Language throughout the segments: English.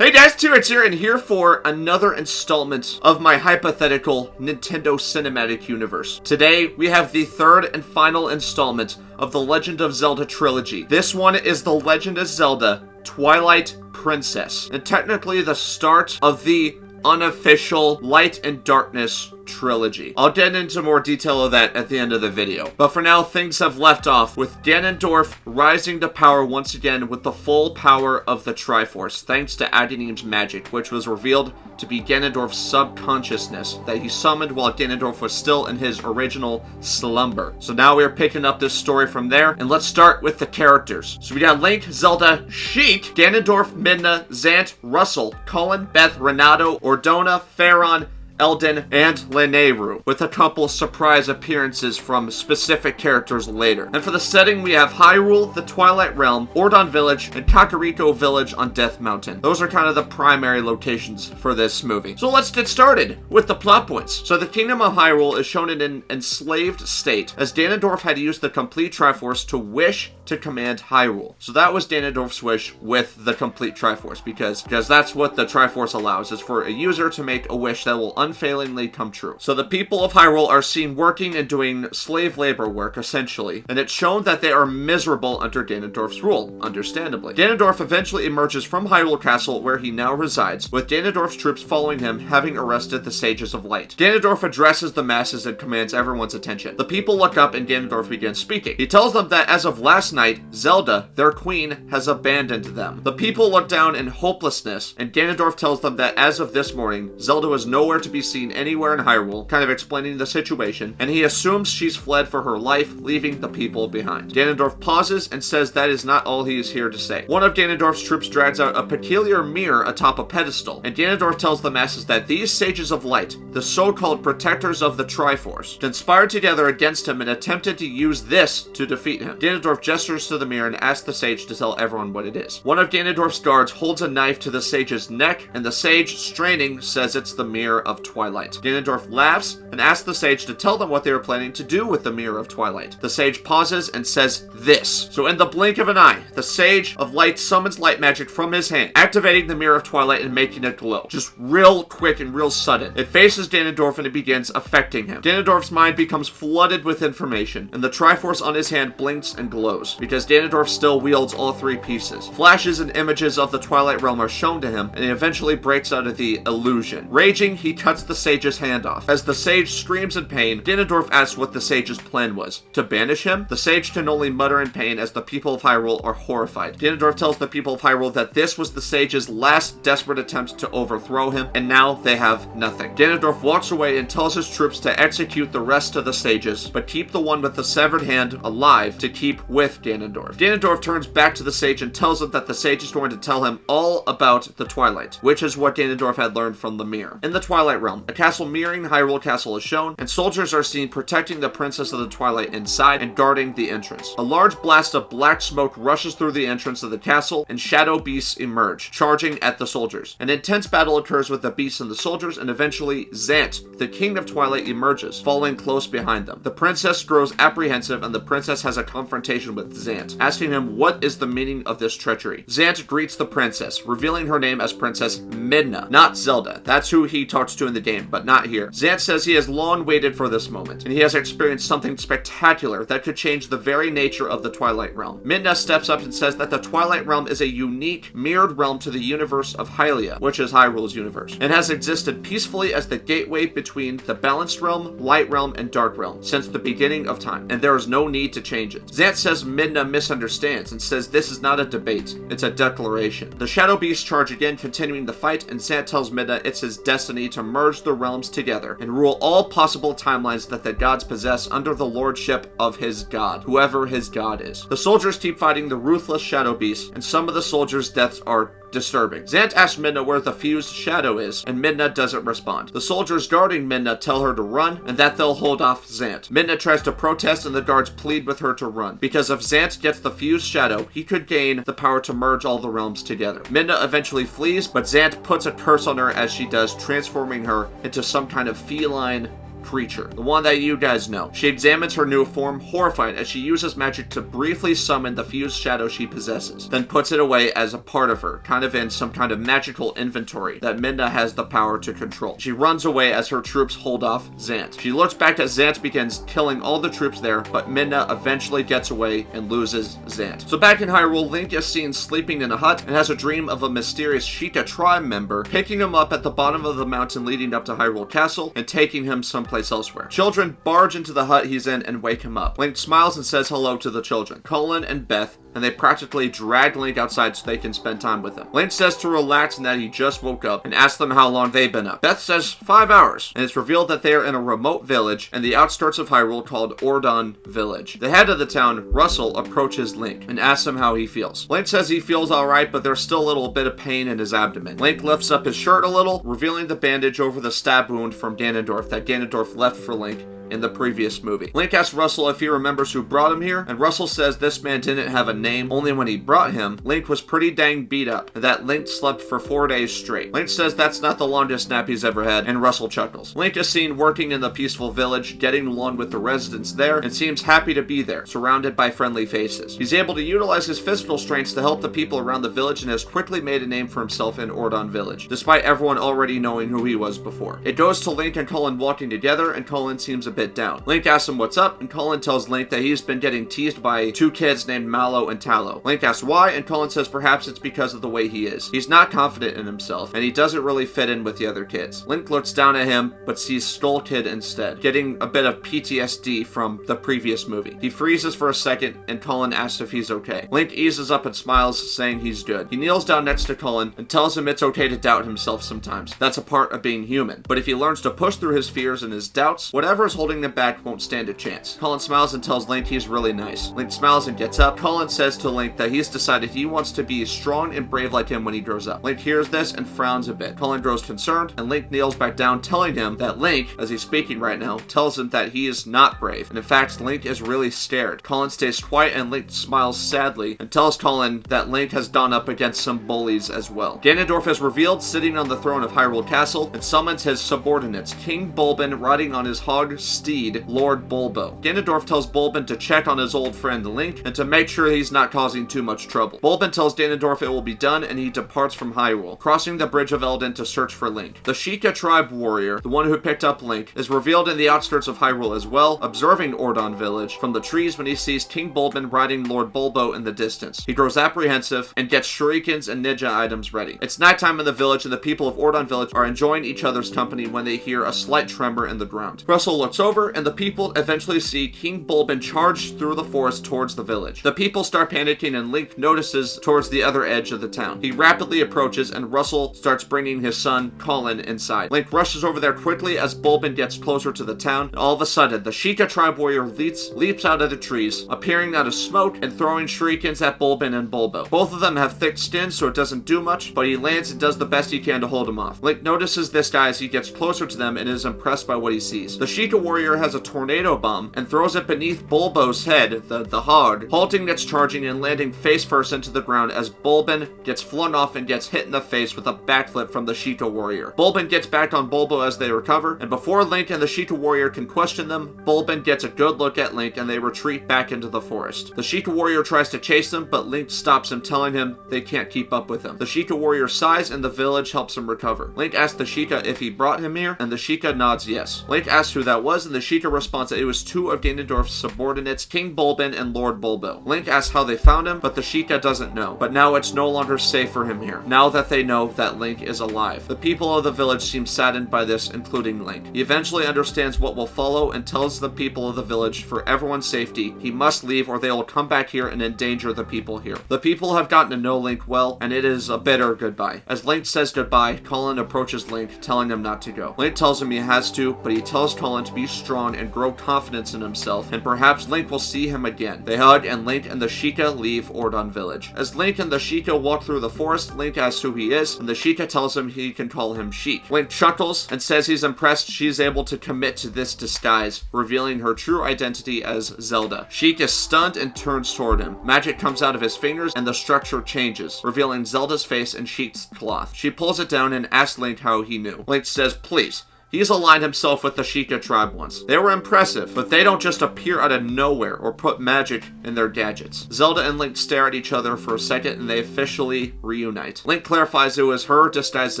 Hey guys, TRex here, and here for another installment of my hypothetical Nintendo Cinematic Universe. Today, we have the third and final installment of the Legend of Zelda trilogy. This one is the Legend of Zelda Twilight Princess, and technically the start of the unofficial Light and Darkness trilogy. I'll get into more detail of that at the end of the video. But for now, things have left off with Ganondorf rising to power once again with the full power of the Triforce, thanks to Aghanim's magic, which was revealed to be Ganondorf's subconsciousness that he summoned while Ganondorf was still in his original slumber. So now we're picking up this story from there, and let's start with the characters. So we got Link, Zelda, Sheik, Ganondorf, Midna, Zant, Russell, Colin, Beth, Renato, Ordona, Farron, Eldin, and Lanayru, with a couple surprise appearances from specific characters later. And for the setting, we have Hyrule, the Twilight Realm, Ordon Village, and Kakariko Village on Death Mountain. Those are kind of the primary locations for this movie. So let's get started with the plot points. So the Kingdom of Hyrule is shown in an enslaved state, as Ganondorf had used the complete Triforce to wish to command Hyrule. So that was Ganondorf's wish with the complete Triforce, because that's what the Triforce allows, is for a user to make a wish that will unfailingly come true. So the people of Hyrule are seen working and doing slave labor work, essentially, and it's shown that they are miserable under Ganondorf's rule, understandably. Ganondorf eventually emerges from Hyrule Castle, where he now resides, with Ganondorf's troops following him, having arrested the Sages of Light. Ganondorf addresses the masses and commands everyone's attention. The people look up and Ganondorf begins speaking. He tells them that as of last night, Zelda, their queen, has abandoned them. The people look down in hopelessness, and Ganondorf tells them that as of this morning, Zelda was nowhere to be seen anywhere in Hyrule, kind of explaining the situation, and he assumes she's fled for her life, leaving the people behind. Ganondorf pauses and says that is not all he is here to say. One of Ganondorf's troops drags out a peculiar mirror atop a pedestal, and Ganondorf tells the masses that these Sages of Light, the so-called protectors of the Triforce, conspired together against him and attempted to use this to defeat him. Ganondorf gestures to the mirror and asks the sage to tell everyone what it is. One of Ganondorf's guards holds a knife to the sage's neck, and the sage, straining, says it's the Mirror of Twilight. Ganondorf laughs and asks the sage to tell them what they are planning to do with the Mirror of Twilight. The sage pauses and says this. So in the blink of an eye, the Sage of Light summons light magic from his hand, activating the Mirror of Twilight and making it glow. Just real quick and real sudden. It faces Ganondorf and it begins affecting him. Ganondorf's mind becomes flooded with information, and the Triforce on his hand blinks and glows, because Ganondorf still wields all three pieces. Flashes and images of the Twilight Realm are shown to him, and he eventually breaks out of the illusion. Raging, he cuts the sage's hand off. As the sage screams in pain, Ganondorf asks what the sage's plan was. To banish him? The sage can only mutter in pain as the people of Hyrule are horrified. Ganondorf tells the people of Hyrule that this was the sage's last desperate attempt to overthrow him, and now they have nothing. Ganondorf walks away and tells his troops to execute the rest of the sages, but keep the one with the severed hand alive to keep with Ganondorf. Ganondorf turns back to the sage and tells him that the sage is going to tell him all about the Twilight, which is what Ganondorf had learned from the mirror. In the Twilight Realm, a castle mirroring Hyrule Castle is shown, and soldiers are seen protecting the Princess of the Twilight inside and guarding the entrance. A large blast of black smoke rushes through the entrance of the castle, and shadow beasts emerge, charging at the soldiers. An intense battle occurs with the beasts and the soldiers, and eventually Zant, the King of Twilight, emerges, following close behind them. The princess grows apprehensive, and the princess has a confrontation with Zant, asking him what is the meaning of this treachery. Zant greets the princess, revealing her name as Princess Midna, not Zelda. That's who he talks to in the game, but not here. Zant says he has long waited for this moment, and he has experienced something spectacular that could change the very nature of the Twilight Realm. Midna steps up and says that the Twilight Realm is a unique, mirrored realm to the universe of Hylia, which is Hyrule's universe, and has existed peacefully as the gateway between the Balanced Realm, Light Realm, and Dark Realm since the beginning of time, and there is no need to change it. Zant says Midna misunderstands and says this is not a debate, it's a declaration. The Shadow Beasts charge again, continuing the fight, and Zant tells Midna it's his destiny to merge the realms together and rule all possible timelines that the gods possess under the lordship of his god, whoever his god is. The soldiers keep fighting the ruthless Shadow Beasts, and some of the soldiers' deaths are disturbing. Zant asks Midna where the fused shadow is, and Midna doesn't respond. The soldiers guarding Midna tell her to run, and that they'll hold off Zant. Midna tries to protest, and the guards plead with her to run, because if Zant gets the fused shadow, he could gain the power to merge all the realms together. Midna eventually flees, but Zant puts a curse on her as she does, transforming her into some kind of feline creature, the one that you guys know. She examines her new form, horrified, as she uses magic to briefly summon the fused shadow she possesses, then puts it away as a part of her, kind of in some kind of magical inventory that Midna has the power to control. She runs away as her troops hold off Zant. She looks back as Zant begins killing all the troops there, but Midna eventually gets away and loses Zant. So back in Hyrule, Link is seen sleeping in a hut and has a dream of a mysterious Sheikah tribe member picking him up at the bottom of the mountain leading up to Hyrule Castle and taking him someplace elsewhere. Children barge into the hut he's in and wake him up. Link smiles and says hello to the children, Colin and Beth, and they practically drag Link outside so they can spend time with him. Link says to relax and that he just woke up and asks them how long they've been up. Beth says 5 hours, and it's revealed that they are in a remote village in the outskirts of Hyrule called Ordon Village. The head of the town, Russell, approaches Link and asks him how he feels. Link says he feels alright, but there's still a little bit of pain in his abdomen. Link lifts up his shirt a little, revealing the bandage over the stab wound from Ganondorf that Ganondorf left for Link in the previous movie. Link asks Russell if he remembers who brought him here, and Russell says this man didn't have a name, only when he brought him, Link was pretty dang beat up, and that Link slept for 4 days straight. Link says that's not the longest nap he's ever had, and Russell chuckles. Link is seen working in the peaceful village, getting along with the residents there, and seems happy to be there, surrounded by friendly faces. He's able to utilize his physical strengths to help the people around the village and has quickly made a name for himself in Ordon Village, despite everyone already knowing who he was before. It goes to Link and Colin walking together, and Colin seems a bit down. Link asks him what's up, and Colin tells Link that he's been getting teased by 2 kids named Mallow and Tallow. Link asks why, and Colin says perhaps it's because of the way he is. He's not confident in himself, and he doesn't really fit in with the other kids. Link looks down at him, but sees Skull Kid instead, getting a bit of PTSD from the previous movie. He freezes for a second, and Colin asks if he's okay. Link eases up and smiles, saying he's good. He kneels down next to Colin and tells him it's okay to doubt himself sometimes. That's a part of being human. But if he learns to push through his fears and his doubts, whatever is holding him back won't stand a chance. Colin smiles and tells Link he's really nice. Link smiles and gets up. Colin says to Link that he's decided he wants to be strong and brave like him when he grows up. Link hears this and frowns a bit. Colin grows concerned, and Link kneels back down, telling him that Link, as he's speaking right now, tells him that he is not brave, and in fact Link is really scared. Colin stays quiet and Link smiles sadly and tells Colin that Link has gone up against some bullies as well. Ganondorf is revealed sitting on the throne of Hyrule Castle and summons his subordinates, King Bulbin riding on his hog steed, Lord Bulbo. Ganondorf tells Bulbin to check on his old friend Link and to make sure he's not causing too much trouble. Bulbin tells Ganondorf it will be done and he departs from Hyrule, crossing the Bridge of Eldin to search for Link. The Sheikah tribe warrior, the one who picked up Link, is revealed in the outskirts of Hyrule as well, observing Ordon Village from the trees when he sees King Bulbin riding Lord Bulbo in the distance. He grows apprehensive and gets shurikens and ninja items ready. It's nighttime in the village and the people of Ordon Village are enjoying each other's company when they hear a slight tremor in the ground. Russell looks over and the people eventually see King Bulbin charge through the forest towards the village. The people start panicking and Link notices towards the other edge of the town. He rapidly approaches and Russell starts bringing his son Colin inside. Link rushes over there quickly as Bulbin gets closer to the town, and all of a sudden the Sheikah tribe warrior leaps out of the trees, appearing out of smoke and throwing shurikens at Bulbin and Bulbo. Both of them have thick skin so it doesn't do much, but he lands and does the best he can to hold him off. Link notices this guy as he gets closer to them and is impressed by what he sees. The Sheikah warrior has a tornado bomb and throws it beneath Bulbo's head, the hog, halting its charging and landing face first into the ground as Bulbin gets flung off and gets hit in the face with a backflip from the Sheikah warrior. Bulbin gets back on Bulbo as they recover, and before Link and the Sheikah warrior can question them, Bulbin gets a good look at Link and they retreat back into the forest. The Sheikah warrior tries to chase them, but Link stops him, telling him they can't keep up with him. The Sheikah warrior sighs and the village helps him recover. Link asks the Sheikah if he brought him here, and the Sheikah nods yes. Link asks who that was, and the Sheikah responds that it was 2 of Ganondorf's subordinates, King Bulbin and Lord Bulbo. Link asks how they found him, but the Sheikah doesn't know. But now it's no longer safe for him here, now that they know that Link is alive. The people of the village seem saddened by this, including Link. He eventually understands what will follow and tells the people of the village for everyone's safety, he must leave or they will come back here and endanger the people here. The people have gotten to know Link well, and it is a bitter goodbye. As Link says goodbye, Colin approaches Link, telling him not to go. Link tells him he has to, but he tells Colin to be strong and grow confidence in himself, and perhaps Link will see him again. They hug, and Link and the Sheikah leave Ordon Village. As Link and the Sheikah walk through the forest, Link asks who he is, and the Sheikah tells him he can call him Sheik. Link chuckles and says he's impressed she's able to commit to this disguise, revealing her true identity as Zelda. Sheik is stunned and turns toward him. Magic comes out of his fingers and the structure changes, revealing Zelda's face and Sheik's cloth. She pulls it down and asks Link how he knew. Link says, "Please, He's aligned himself with the Sheikah tribe once. They were impressive, but they don't just appear out of nowhere or put magic in their gadgets. Zelda and Link stare at each other for a second and they officially reunite. Link clarifies it was her disguised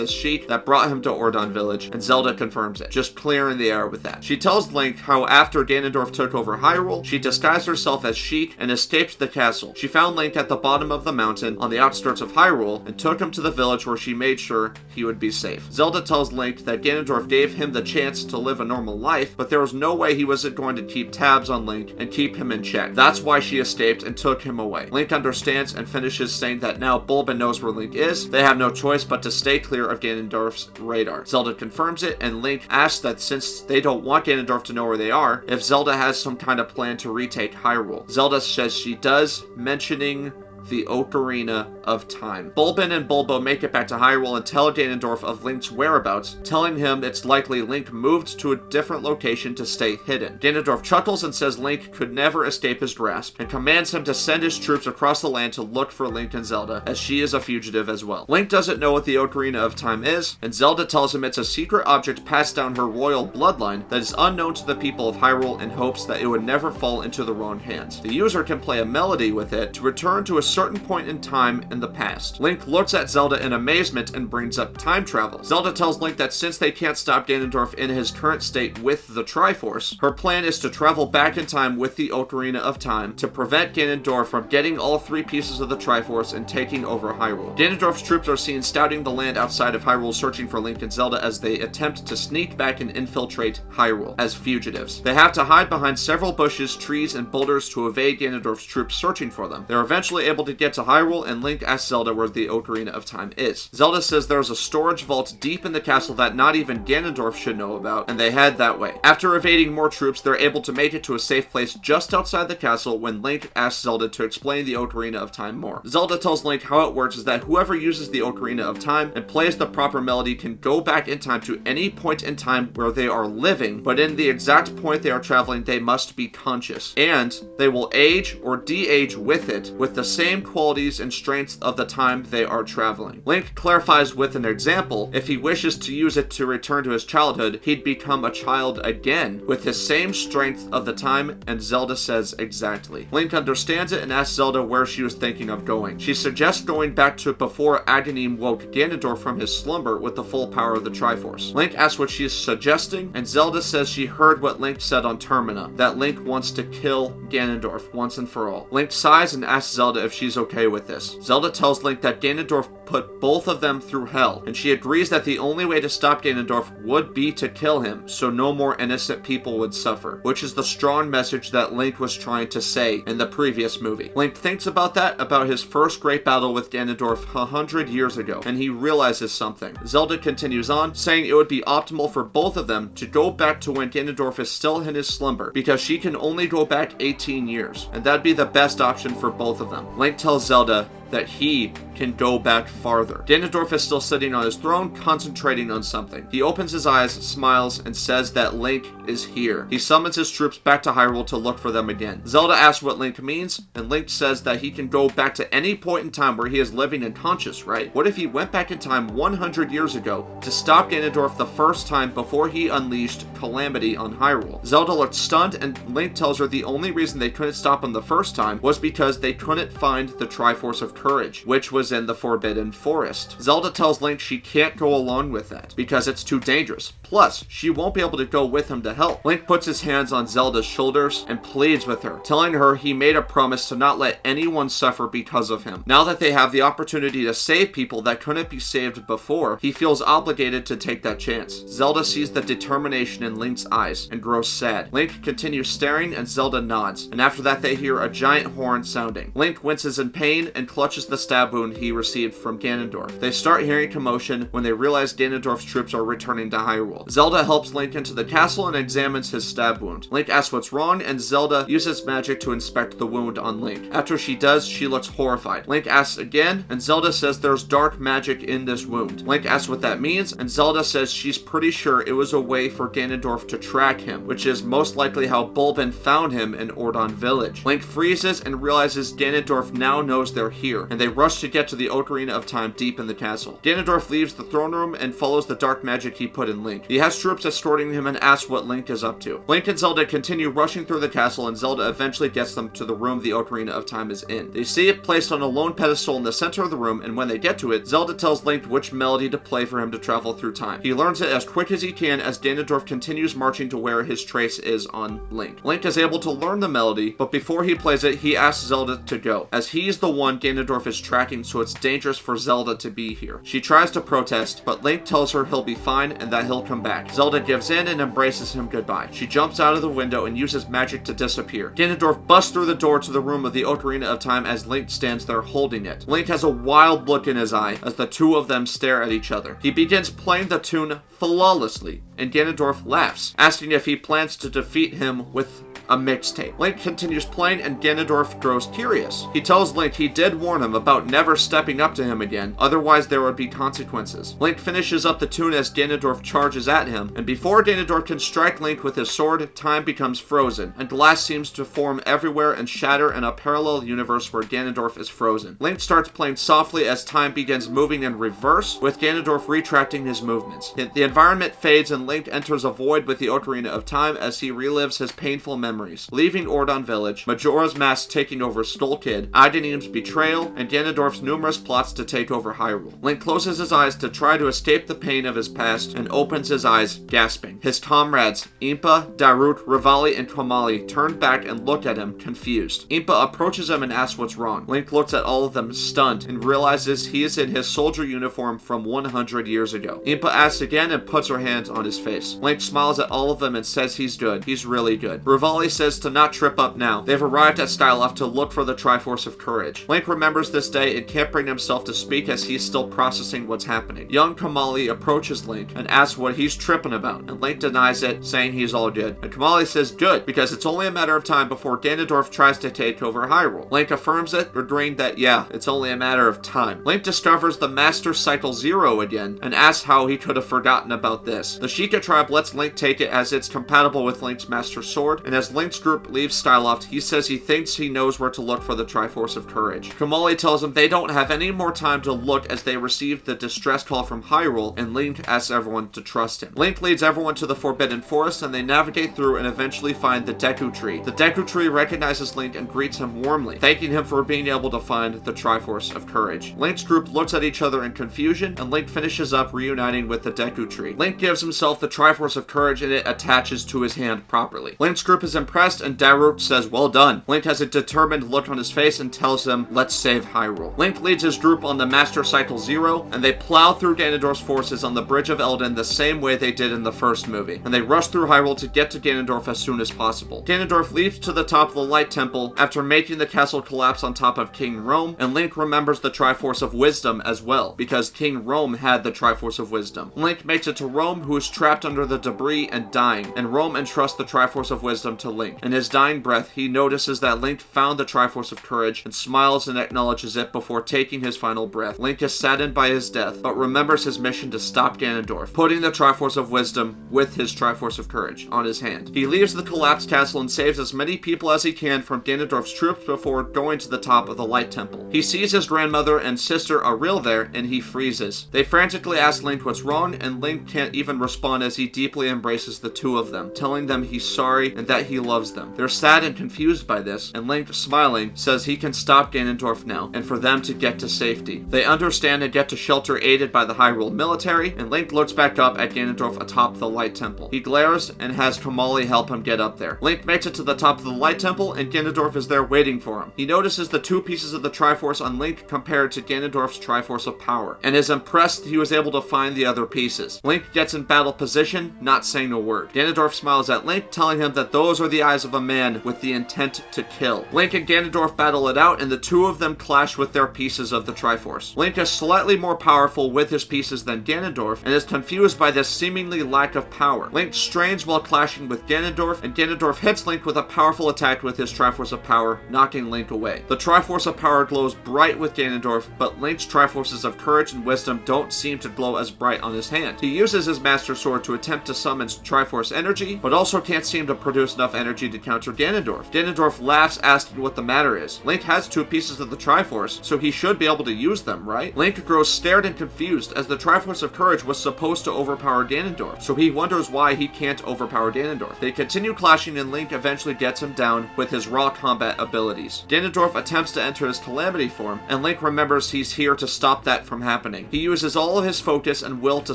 as Sheik that brought him to Ordon Village, and Zelda confirms it, just clearing the air with that. She tells Link how after Ganondorf took over Hyrule, she disguised herself as Sheik and escaped the castle. She found Link at the bottom of the mountain on the outskirts of Hyrule and took him to the village where she made sure he would be safe. Zelda tells Link that Ganondorf gave him the chance to live a normal life, but there was no way he wasn't going to keep tabs on Link and keep him in check. That's why she escaped and took him away. Link understands and finishes saying that now Bulbin knows where Link is. They have no choice but to stay clear of Ganondorf's radar. Zelda confirms it, and Link asks that since they don't want Ganondorf to know where they are, if Zelda has some kind of plan to retake Hyrule. Zelda says she does, mentioning the Ocarina of Time. Bulbin and Bulbo make it back to Hyrule and tell Ganondorf of Link's whereabouts, telling him it's likely Link moved to a different location to stay hidden. Ganondorf chuckles and says Link could never escape his grasp, and commands him to send his troops across the land to look for Link and Zelda, as she is a fugitive as well. Link doesn't know what the Ocarina of Time is, and Zelda tells him it's a secret object passed down her royal bloodline that is unknown to the people of Hyrule, in hopes that it would never fall into the wrong hands. The user can play a melody with it to return to a certain point in time in the past. Link looks at Zelda in amazement and brings up time travel. Zelda tells Link that since they can't stop Ganondorf in his current state with the Triforce, her plan is to travel back in time with the Ocarina of Time to prevent Ganondorf from getting all three pieces of the Triforce and taking over Hyrule. Ganondorf's troops are seen scouting the land outside of Hyrule, searching for Link and Zelda as they attempt to sneak back and infiltrate Hyrule as fugitives. They have to hide behind several bushes, trees, and boulders to evade Ganondorf's troops searching for them. They're eventually able to get to Hyrule, and Link asks Zelda where the Ocarina of Time is. Zelda says there's a storage vault deep in the castle that not even Ganondorf should know about, and they head that way. After evading more troops, they're able to make it to a safe place just outside the castle when Link asks Zelda to explain the Ocarina of Time more. Zelda tells Link how it works is that whoever uses the Ocarina of Time and plays the proper melody can go back in time to any point in time where they are living, but in the exact point they are traveling, they must be conscious, and they will age or de-age with it with the same qualities and strengths of the time they are traveling. Link clarifies with an example: if he wishes to use it to return to his childhood, he'd become a child again with his same strength of the time, and Zelda says exactly. Link understands it and asks Zelda where she was thinking of going. She suggests going back to before Aghanim woke Ganondorf from his slumber with the full power of the Triforce. Link asks what she is suggesting, and Zelda says she heard what Link said on Termina, that Link wants to kill Ganondorf once and for all. Link sighs and asks Zelda if she's okay with this. Zelda tells Link that Ganondorf put both of them through hell, and she agrees that the only way to stop Ganondorf would be to kill him, so no more innocent people would suffer, which is the strong message that Link was trying to say in the previous movie. Link thinks about that, about his first great battle with Ganondorf 100 years ago, and he realizes something. Zelda continues on, saying it would be optimal for both of them to go back to when Ganondorf is still in his slumber, because she can only go back 18 years, and that'd be the best option for both of them. Link tells Zelda that he can go back farther. Ganondorf is still sitting on his throne, concentrating on something. He opens his eyes, smiles, and says that Link is here. He summons his troops back to Hyrule to look for them again. Zelda asks what Link means, and Link says that he can go back to any point in time where he is living and conscious, right? What if he went back in time 100 years ago to stop Ganondorf the first time before he unleashed calamity on Hyrule? Zelda looks stunned, and Link tells her the only reason they couldn't stop him the first time was because they couldn't find the Triforce of Courage, which was in the Forbidden Forest. Zelda tells Link she can't go along with that because it's too dangerous. Plus, she won't be able to go with him to help. Link puts his hands on Zelda's shoulders and pleads with her, telling her he made a promise to not let anyone suffer because of him. Now that they have the opportunity to save people that couldn't be saved before, he feels obligated to take that chance. Zelda sees the determination in Link's eyes and grows sad. Link continues staring and Zelda nods, and after that they hear a giant horn sounding. Link winces in pain and clutches the stab wound he received from Ganondorf. They start hearing commotion when they realize Ganondorf's troops are returning to Hyrule. Zelda helps Link into the castle and examines his stab wound. Link asks what's wrong, and Zelda uses magic to inspect the wound on Link. After she does, she looks horrified. Link asks again, and Zelda says there's dark magic in this wound. Link asks what that means, and Zelda says she's pretty sure it was a way for Ganondorf to track him, which is most likely how Bulbin found him in Ordon Village. Link freezes and realizes Ganondorf now knows they're here. appear, and they rush to get to the Ocarina of Time deep in the castle. Ganondorf leaves the throne room and follows the dark magic he put in Link. He has troops escorting him and asks what Link is up to. Link and Zelda continue rushing through the castle, and Zelda eventually gets them to the room the Ocarina of Time is in. They see it placed on a lone pedestal in the center of the room, and when they get to it, Zelda tells Link which melody to play for him to travel through time. He learns it as quick as he can as Ganondorf continues marching to where his trace is on Link. Link is able to learn the melody, but before he plays it, he asks Zelda to go, as he's the one Ganondorf is tracking, so it's dangerous for Zelda to be here. She tries to protest, but Link tells her he'll be fine and that he'll come back. Zelda gives in and embraces him goodbye. She jumps out of the window and uses magic to disappear. Ganondorf busts through the door to the room of the Ocarina of Time as Link stands there holding it. Link has a wild look in his eye as the two of them stare at each other. He begins playing the tune flawlessly, and Ganondorf laughs, asking if he plans to defeat him with a mixtape. Link continues playing and Ganondorf grows curious. He tells Link he did warn him about never stepping up to him again, otherwise there would be consequences. Link finishes up the tune as Ganondorf charges at him, and before Ganondorf can strike Link with his sword, time becomes frozen, and glass seems to form everywhere and shatter in a parallel universe where Ganondorf is frozen. Link starts playing softly as time begins moving in reverse, with Ganondorf retracting his movements. The environment fades and Link enters a void with the Ocarina of Time as he relives his painful memories. Leaving Ordon Village, Majora's Mask taking over Skull Kid, Aghanim's betrayal, and Ganondorf's numerous plots to take over Hyrule. Link closes his eyes to try to escape the pain of his past and opens his eyes, gasping. His comrades, Impa, Darut, Revali, and Komali, turn back and look at him, confused. Impa approaches him and asks what's wrong. Link looks at all of them, stunned, and realizes he is in his soldier uniform from 100 years ago. Impa asks again and puts her hands on his face. Link smiles at all of them and says he's good. He's really good. Revali says to not trip up now. They've arrived at Styloft to look for the Triforce of Courage. Link remembers this day and can't bring himself to speak as he's still processing what's happening. Young Komali approaches Link and asks what he's tripping about, and Link denies it, saying he's all good. And Komali says good, because it's only a matter of time before Ganondorf tries to take over Hyrule. Link affirms it, agreeing that yeah, it's only a matter of time. Link discovers the Master Cycle 0 again, and asks how he could have forgotten about this. The Sheikah tribe lets Link take it as it's compatible with Link's Master Sword, and as Link's group leaves Styloft, he says he thinks he knows where to look for the Triforce of Courage. Komali tells him they don't have any more time to look as they receive the distress call from Hyrule, and Link asks everyone to trust him. Link leads everyone to the Forbidden Forest, and they navigate through and eventually find the Deku Tree. The Deku Tree recognizes Link and greets him warmly, thanking him for being able to find the Triforce of Courage. Link's group looks at each other in confusion, and Link finishes up reuniting with the Deku Tree. Link gives himself the Triforce of Courage and it attaches to his hand properly. Link's group is impressed and Darut says well done. Link has a determined look on his face and tells them let's save Hyrule. Link leads his group on the Master Cycle 0 and they plow through Ganondorf's forces on the Bridge of Eldin the same way they did in the first movie, and they rush through Hyrule to get to Ganondorf as soon as possible. Ganondorf leaps to the top of the Light Temple after making the castle collapse on top of King Rome, and Link remembers the Triforce of Wisdom as well, because King Rome had the Triforce of Wisdom. Link makes it to Rome, who is trapped under the debris and dying, and Rome entrusts the Triforce of Wisdom to Link. In his dying breath, he notices that Link found the Triforce of Courage and smiles and acknowledges it before taking his final breath. Link is saddened by his death, but remembers his mission to stop Ganondorf, putting the Triforce of Wisdom with his Triforce of Courage on his hand. He leaves the collapsed castle and saves as many people as he can from Ganondorf's troops before going to the top of the Light Temple. He sees his grandmother and sister Auril there, and he freezes. They frantically ask Link what's wrong, and Link can't even respond as he deeply embraces the two of them, telling them he's sorry and that he loves them. They're sad and confused by this, and Link, smiling, says he can stop Ganondorf now, and for them to get to safety. They understand and get to shelter aided by the Hyrule military, and Link looks back up at Ganondorf atop the Light Temple. He glares and has Komali help him get up there. Link makes it to the top of the Light Temple, and Ganondorf is there waiting for him. He notices the two pieces of the Triforce on Link compared to Ganondorf's Triforce of Power, and is impressed he was able to find the other pieces. Link gets in battle position, not saying a word. Ganondorf smiles at Link, telling him that those are the eyes of a man with the intent to kill. Link and Ganondorf battle it out, and the two of them clash with their pieces of the Triforce. Link is slightly more powerful with his pieces than Ganondorf, and is confused by this seemingly lack of power. Link strains while clashing with Ganondorf, and Ganondorf hits Link with a powerful attack with his Triforce of Power, knocking Link away. The Triforce of Power glows bright with Ganondorf, but Link's Triforces of Courage and Wisdom don't seem to glow as bright on his hand. He uses his Master Sword to attempt to summon Triforce energy, but also can't seem to produce enough energy to counter Ganondorf. Ganondorf laughs, asking what the matter is. Link has 2 pieces of the Triforce, so he should be able to use them, right? Link grows scared and confused as the Triforce of Courage was supposed to overpower Ganondorf, so he wonders why he can't overpower Ganondorf. They continue clashing and Link eventually gets him down with his raw combat abilities. Ganondorf attempts to enter his Calamity form, and Link remembers he's here to stop that from happening. He uses all of his focus and will to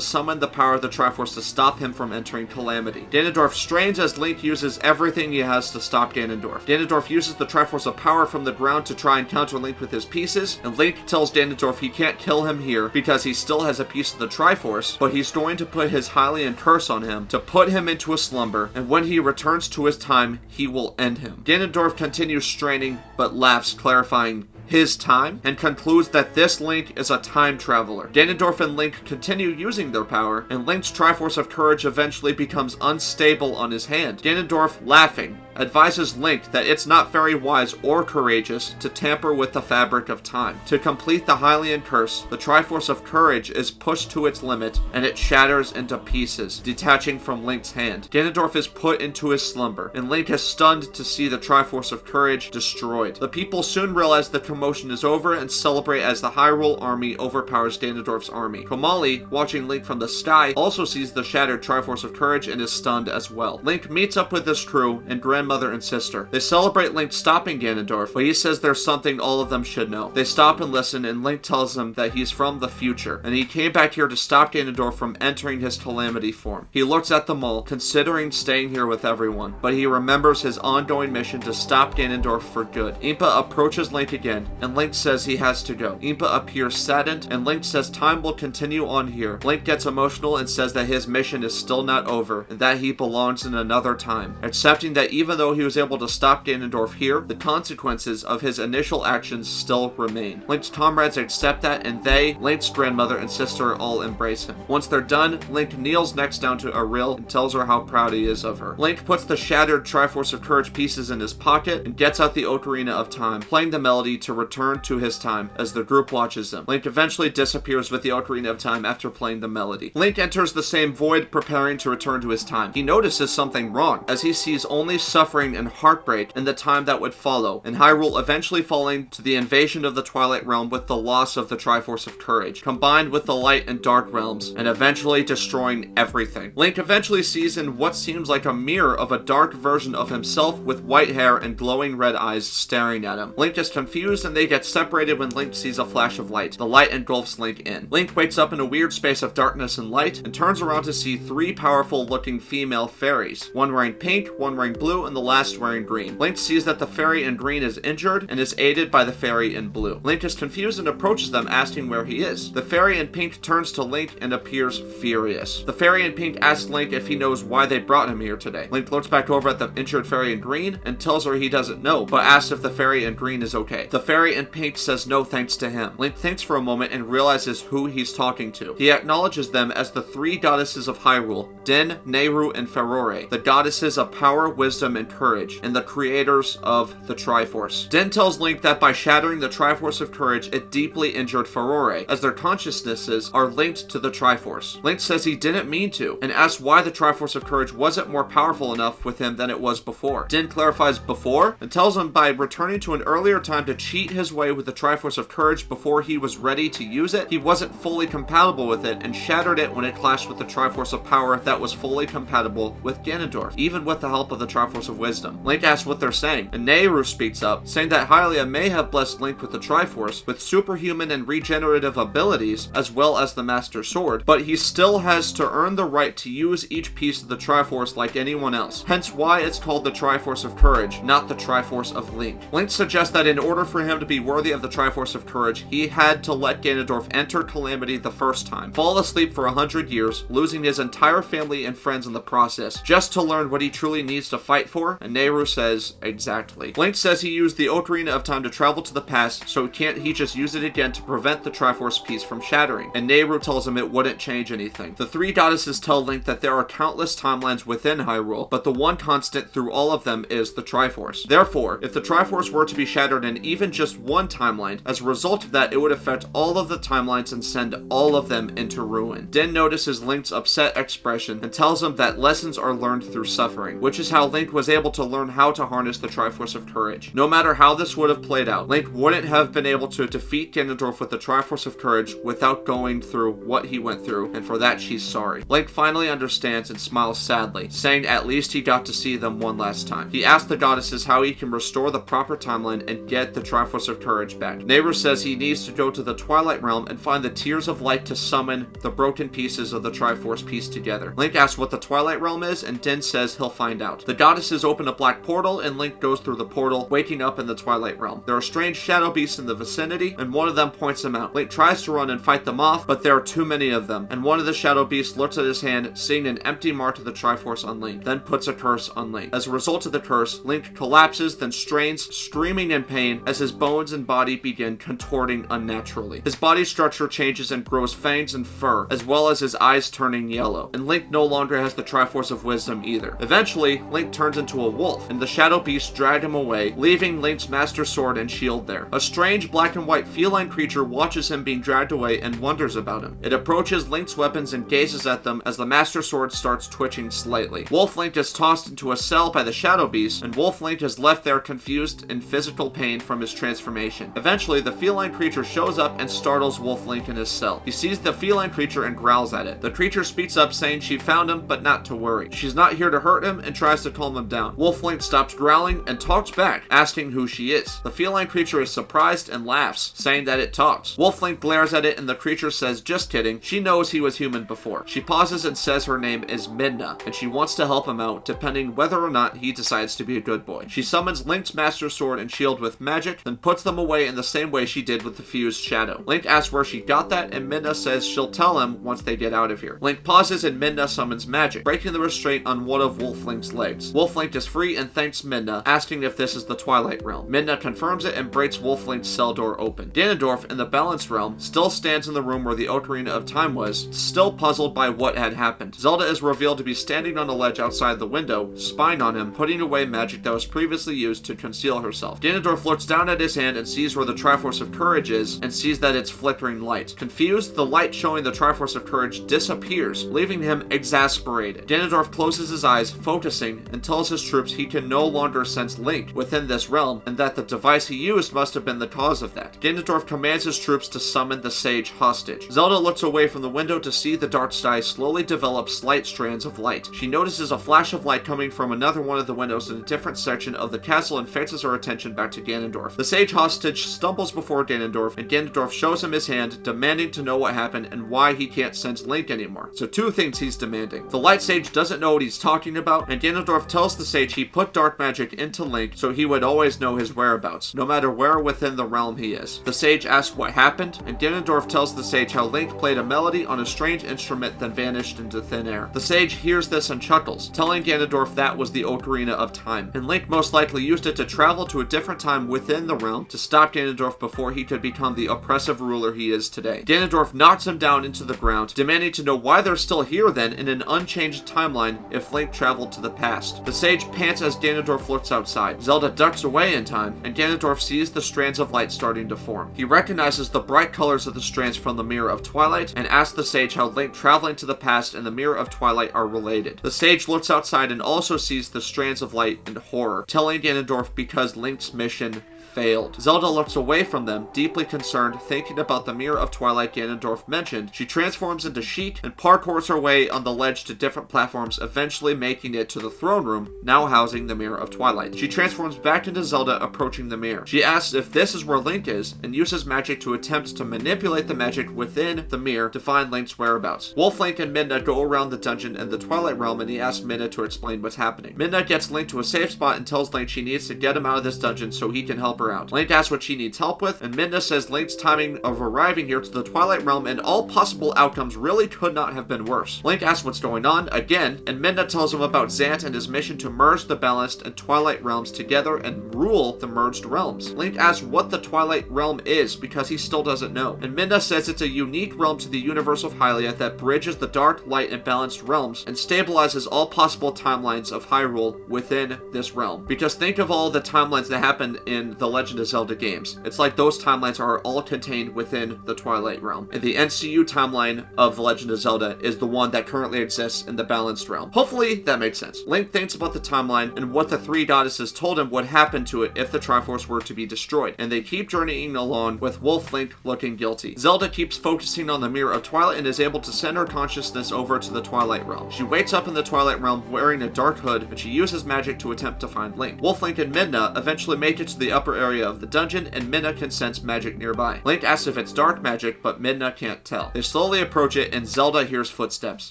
summon the power of the Triforce to stop him from entering Calamity. Ganondorf strains as Link uses everything he has to stop Ganondorf. Ganondorf uses the Triforce of Power from the ground to try and counter Link with his pieces, and Link tells Ganondorf he can't kill him here because he still has a piece of the Triforce, but he's going to put his Hylian curse on him to put him into a slumber, and when he returns to his time, he will end him. Ganondorf continues straining, but laughs, clarifying his time, and concludes that this Link is a time traveler. Ganondorf and Link continue using their power, and Link's Triforce of Courage eventually becomes unstable on his hand. Ganondorf, laughing, advises Link that it's not very wise or courageous to tamper with the fabric of time. To complete the Hylian curse, the Triforce of Courage is pushed to its limit, and it shatters into pieces, detaching from Link's hand. Ganondorf is put into his slumber, and Link is stunned to see the Triforce of Courage destroyed. The people soon realize the commotion is over and celebrate as the Hyrule army overpowers Ganondorf's army. Komali, watching Link from the sky, also sees the shattered Triforce of Courage and is stunned as well. Link meets up with his crew and grandmother and sister. They celebrate Link stopping Ganondorf, but he says there's something all of them should know. They stop and listen, and Link tells them that he's from the future, and he came back here to stop Ganondorf from entering his Calamity form. He looks at them all, considering staying here with everyone, but he remembers his ongoing mission to stop Ganondorf for good. Impa approaches Link again, and Link says he has to go. Impa appears saddened, and Link says time will continue on here. Link gets emotional and says that his mission is still not over, and that he belongs in another time, accepting that even though he was able to stop Ganondorf here, the consequences of his initial actions still remain. Link's comrades accept that, and they, Link's grandmother and sister, all embrace him. Once they're done, Link kneels next down to Ariel and tells her how proud he is of her. Link puts the shattered Triforce of Courage pieces in his pocket and gets out the Ocarina of Time, playing the melody to return to his time as the group watches him. Link eventually disappears with the Ocarina of Time after playing the melody. Link enters the same void, preparing to return to his time. He notices something wrong, as he sees only suffering and heartbreak in the time that would follow, and Hyrule eventually falling to the invasion of the Twilight Realm with the loss of the Triforce of Courage, combined with the Light and Dark Realms, and eventually destroying everything. Link eventually sees in what seems like a mirror of a dark version of himself with white hair and glowing red eyes staring at him. Link is confused, and they get separated when Link sees a flash of light. The light engulfs Link in. Link wakes up in a weird space of darkness and light, and turns around to see 3 powerful looking female fairies. One wearing pink, one wearing blue, and the last wearing green. Link sees that the fairy in green is injured and is aided by the fairy in blue. Link is confused and approaches them, asking where he is. The fairy in pink turns to Link and appears furious. The fairy in pink asks Link if he knows why they brought him here today. Link looks back over at the injured fairy in green and tells her he doesn't know, but asks if the fairy in green is okay. The fairy in pink says no thanks to him. Link thinks for a moment and realizes who he's talking to. He acknowledges them as the 3 goddesses of Hyrule, Din, Nehru, and Farrell, the goddesses of power, wisdom, and courage, and the creators of the Triforce. Din tells Link that by shattering the Triforce of Courage, it deeply injured Farrell, as their consciousnesses are linked to the Triforce. Link says he didn't mean to, and asks why the Triforce of Courage wasn't more powerful enough with him than it was before. Din clarifies before, and tells him by returning to an earlier time to cheat his way with the Triforce of Courage before he was ready to use it, he wasn't fully compatible with it, and shattered it when it clashed with the Triforce of Power that was fully compatible with Ganondorf, even with the help of the Triforce of Wisdom. Link asks what they're saying, and Nehru speaks up, saying that Hylia may have blessed Link with the Triforce, with superhuman and regenerative abilities, as well as the Master Sword, but he still has to earn the right to use each piece of the Triforce like anyone else, hence why it's called the Triforce of Courage, not the Triforce of Link. Link suggests that in order for him to be worthy of the Triforce of Courage, he had to let Ganondorf enter Calamity the first time, fall asleep for 100 years, losing his entire family and friends in the process, just to learn what he truly needs to fight for, and Nehru says, exactly. Link says he used the Ocarina of Time to travel to the past, so can't he just use it again to prevent the Triforce piece from shattering, and Nehru tells him it wouldn't change anything. The 3 goddesses tell Link that there are countless timelines within Hyrule, but the one constant through all of them is the Triforce. Therefore, if the Triforce were to be shattered in even just just one timeline. As a result of that, it would affect all of the timelines and send all of them into ruin. Din notices Link's upset expression and tells him that lessons are learned through suffering, which is how Link was able to learn how to harness the Triforce of Courage. No matter how this would have played out, Link wouldn't have been able to defeat Ganondorf with the Triforce of Courage without going through what he went through, and for that she's sorry. Link finally understands and smiles sadly, saying at least he got to see them one last time. He asks the goddesses how he can restore the proper timeline and get the Triforce of Courage back. Neighbor says he needs to go to the Twilight Realm and find the Tears of Light to summon the broken pieces of the Triforce piece together. Link asks what the Twilight Realm is, and Din says he'll find out. The goddesses open a black portal, and Link goes through the portal, waking up in the Twilight Realm. There are strange shadow beasts in the vicinity, and one of them points him out. Link tries to run and fight them off, but there are too many of them, and one of the shadow beasts looks at his hand, seeing an empty mark of the Triforce on Link, then puts a curse on Link. As a result of the curse, Link collapses, then strains, screaming in pain as his bones and body begin contorting unnaturally. His body structure changes and grows fangs and fur, as well as his eyes turning yellow, and Link no longer has the Triforce of Wisdom either. Eventually, Link turns into a wolf, and the shadow beasts drag him away, leaving Link's Master Sword and Shield there. A strange black and white feline creature watches him being dragged away and wonders about him. It approaches Link's weapons and gazes at them as the Master Sword starts twitching slightly. Wolf Link is tossed into a cell by the shadow beast, and Wolf Link is left there confused in physical pain from his transformation. Eventually, the feline creature shows up and startles Wolf Link in his cell. He sees the feline creature and growls at it. The creature speaks up saying she found him, but not to worry. She's not here to hurt him and tries to calm him down. Wolf Link stops growling and talks back, asking who she is. The feline creature is surprised and laughs, saying that it talks. Wolf Link glares at it and the creature says, just kidding, she knows he was human before. She pauses and says her name is Midna, and she wants to help him out, depending whether or not he decides to be a good boy. She summons Link's Master Sword and Shield with magic, then puts them away in the same way she did with the fused shadow. Link asks where she got that, and Midna says she'll tell him once they get out of here. Link pauses and Midna summons magic, breaking the restraint on one of Wolf Link's legs. Wolf Link is free and thanks Midna, asking if this is the Twilight Realm. Midna confirms it and breaks Wolf Link's cell door open. Ganondorf, in the Balanced Realm, still stands in the room where the Ocarina of Time was, still puzzled by what had happened. Zelda is revealed to be standing on a ledge outside the window, spying on him, putting away magic that was previously used to conceal herself. Ganondorf looks down at his hand and sees where the Triforce of Courage is, and sees that it's flickering light. Confused, the light showing the Triforce of Courage disappears, leaving him exasperated. Ganondorf closes his eyes, focusing, and tells his troops he can no longer sense Link within this realm, and that the device he used must have been the cause of that. Ganondorf commands his troops to summon the sage hostage. Zelda looks away from the window to see the dark sky slowly develop slight strands of light. She notices a flash of light coming from another one of the windows in a different section of the castle and fixes her attention back to Ganondorf. The sage hostage stumbles before Ganondorf, and Ganondorf shows him his hand, demanding to know what happened and why he can't sense Link anymore. So two things he's demanding. The light sage doesn't know what he's talking about, and Ganondorf tells the sage he put dark magic into Link so he would always know his whereabouts, no matter where within the realm he is. The sage asks what happened, and Ganondorf tells the sage how Link played a melody on a strange instrument then vanished into thin air. The sage hears this and chuckles, telling Ganondorf that was the Ocarina of Time, and Link most likely used it to travel to a different time within the realm to stop Ganondorf before he could become the oppressive ruler he is today. Ganondorf knocks him down into the ground, demanding to know why they're still here then in an unchanged timeline if Link traveled to the past. The sage pants as Ganondorf looks outside. Zelda ducks away in time, and Ganondorf sees the strands of light starting to form. He recognizes the bright colors of the strands from the Mirror of Twilight, and asks the sage how Link traveling to the past and the Mirror of Twilight are related. The sage looks outside and also sees the strands of light in horror, telling Ganondorf because Link's mission failed. Zelda looks away from them, deeply concerned, thinking about the Mirror of Twilight Ganondorf mentioned. She transforms into Sheik and parkours her way on the ledge to different platforms, eventually making it to the throne room, now housing the Mirror of Twilight. She transforms back into Zelda, approaching the mirror. She asks if this is where Link is, and uses magic to attempt to manipulate the magic within the mirror to find Link's whereabouts. Wolf Link and Midna go around the dungeon in the Twilight Realm, and he asks Midna to explain what's happening. Midna gets Link to a safe spot and tells Link she needs to get him out of this dungeon so he can help her out. Link asks what she needs help with, and Midna says Link's timing of arriving here to the Twilight Realm and all possible outcomes really could not have been worse. Link asks what's going on, again, and Midna tells him about Zant and his mission to merge the Balanced and Twilight Realms together and rule the merged realms. Link asks what the Twilight Realm is because he still doesn't know, and Midna says it's a unique realm to the universe of Hylia that bridges the dark, light, and balanced realms and stabilizes all possible timelines of Hyrule within this realm. Because think of all the timelines that happened in The Legend of Zelda games. It's like those timelines are all contained within the Twilight realm. And the NCU timeline of The Legend of Zelda is the one that currently exists in the Balanced realm. Hopefully that makes sense. Link thinks about the timeline and what the three goddesses told him would happen to it if the Triforce were to be destroyed, and they keep journeying along with Wolf Link looking guilty. Zelda keeps focusing on the Mirror of Twilight and is able to send her consciousness over to the Twilight realm. She wakes up in the Twilight realm wearing a dark hood, and she uses magic to attempt to find Link. Wolf Link and Midna eventually make it to the upper area of the dungeon, and Midna can sense magic nearby. Link asks if it's dark magic, but Midna can't tell. They slowly approach it, and Zelda hears footsteps.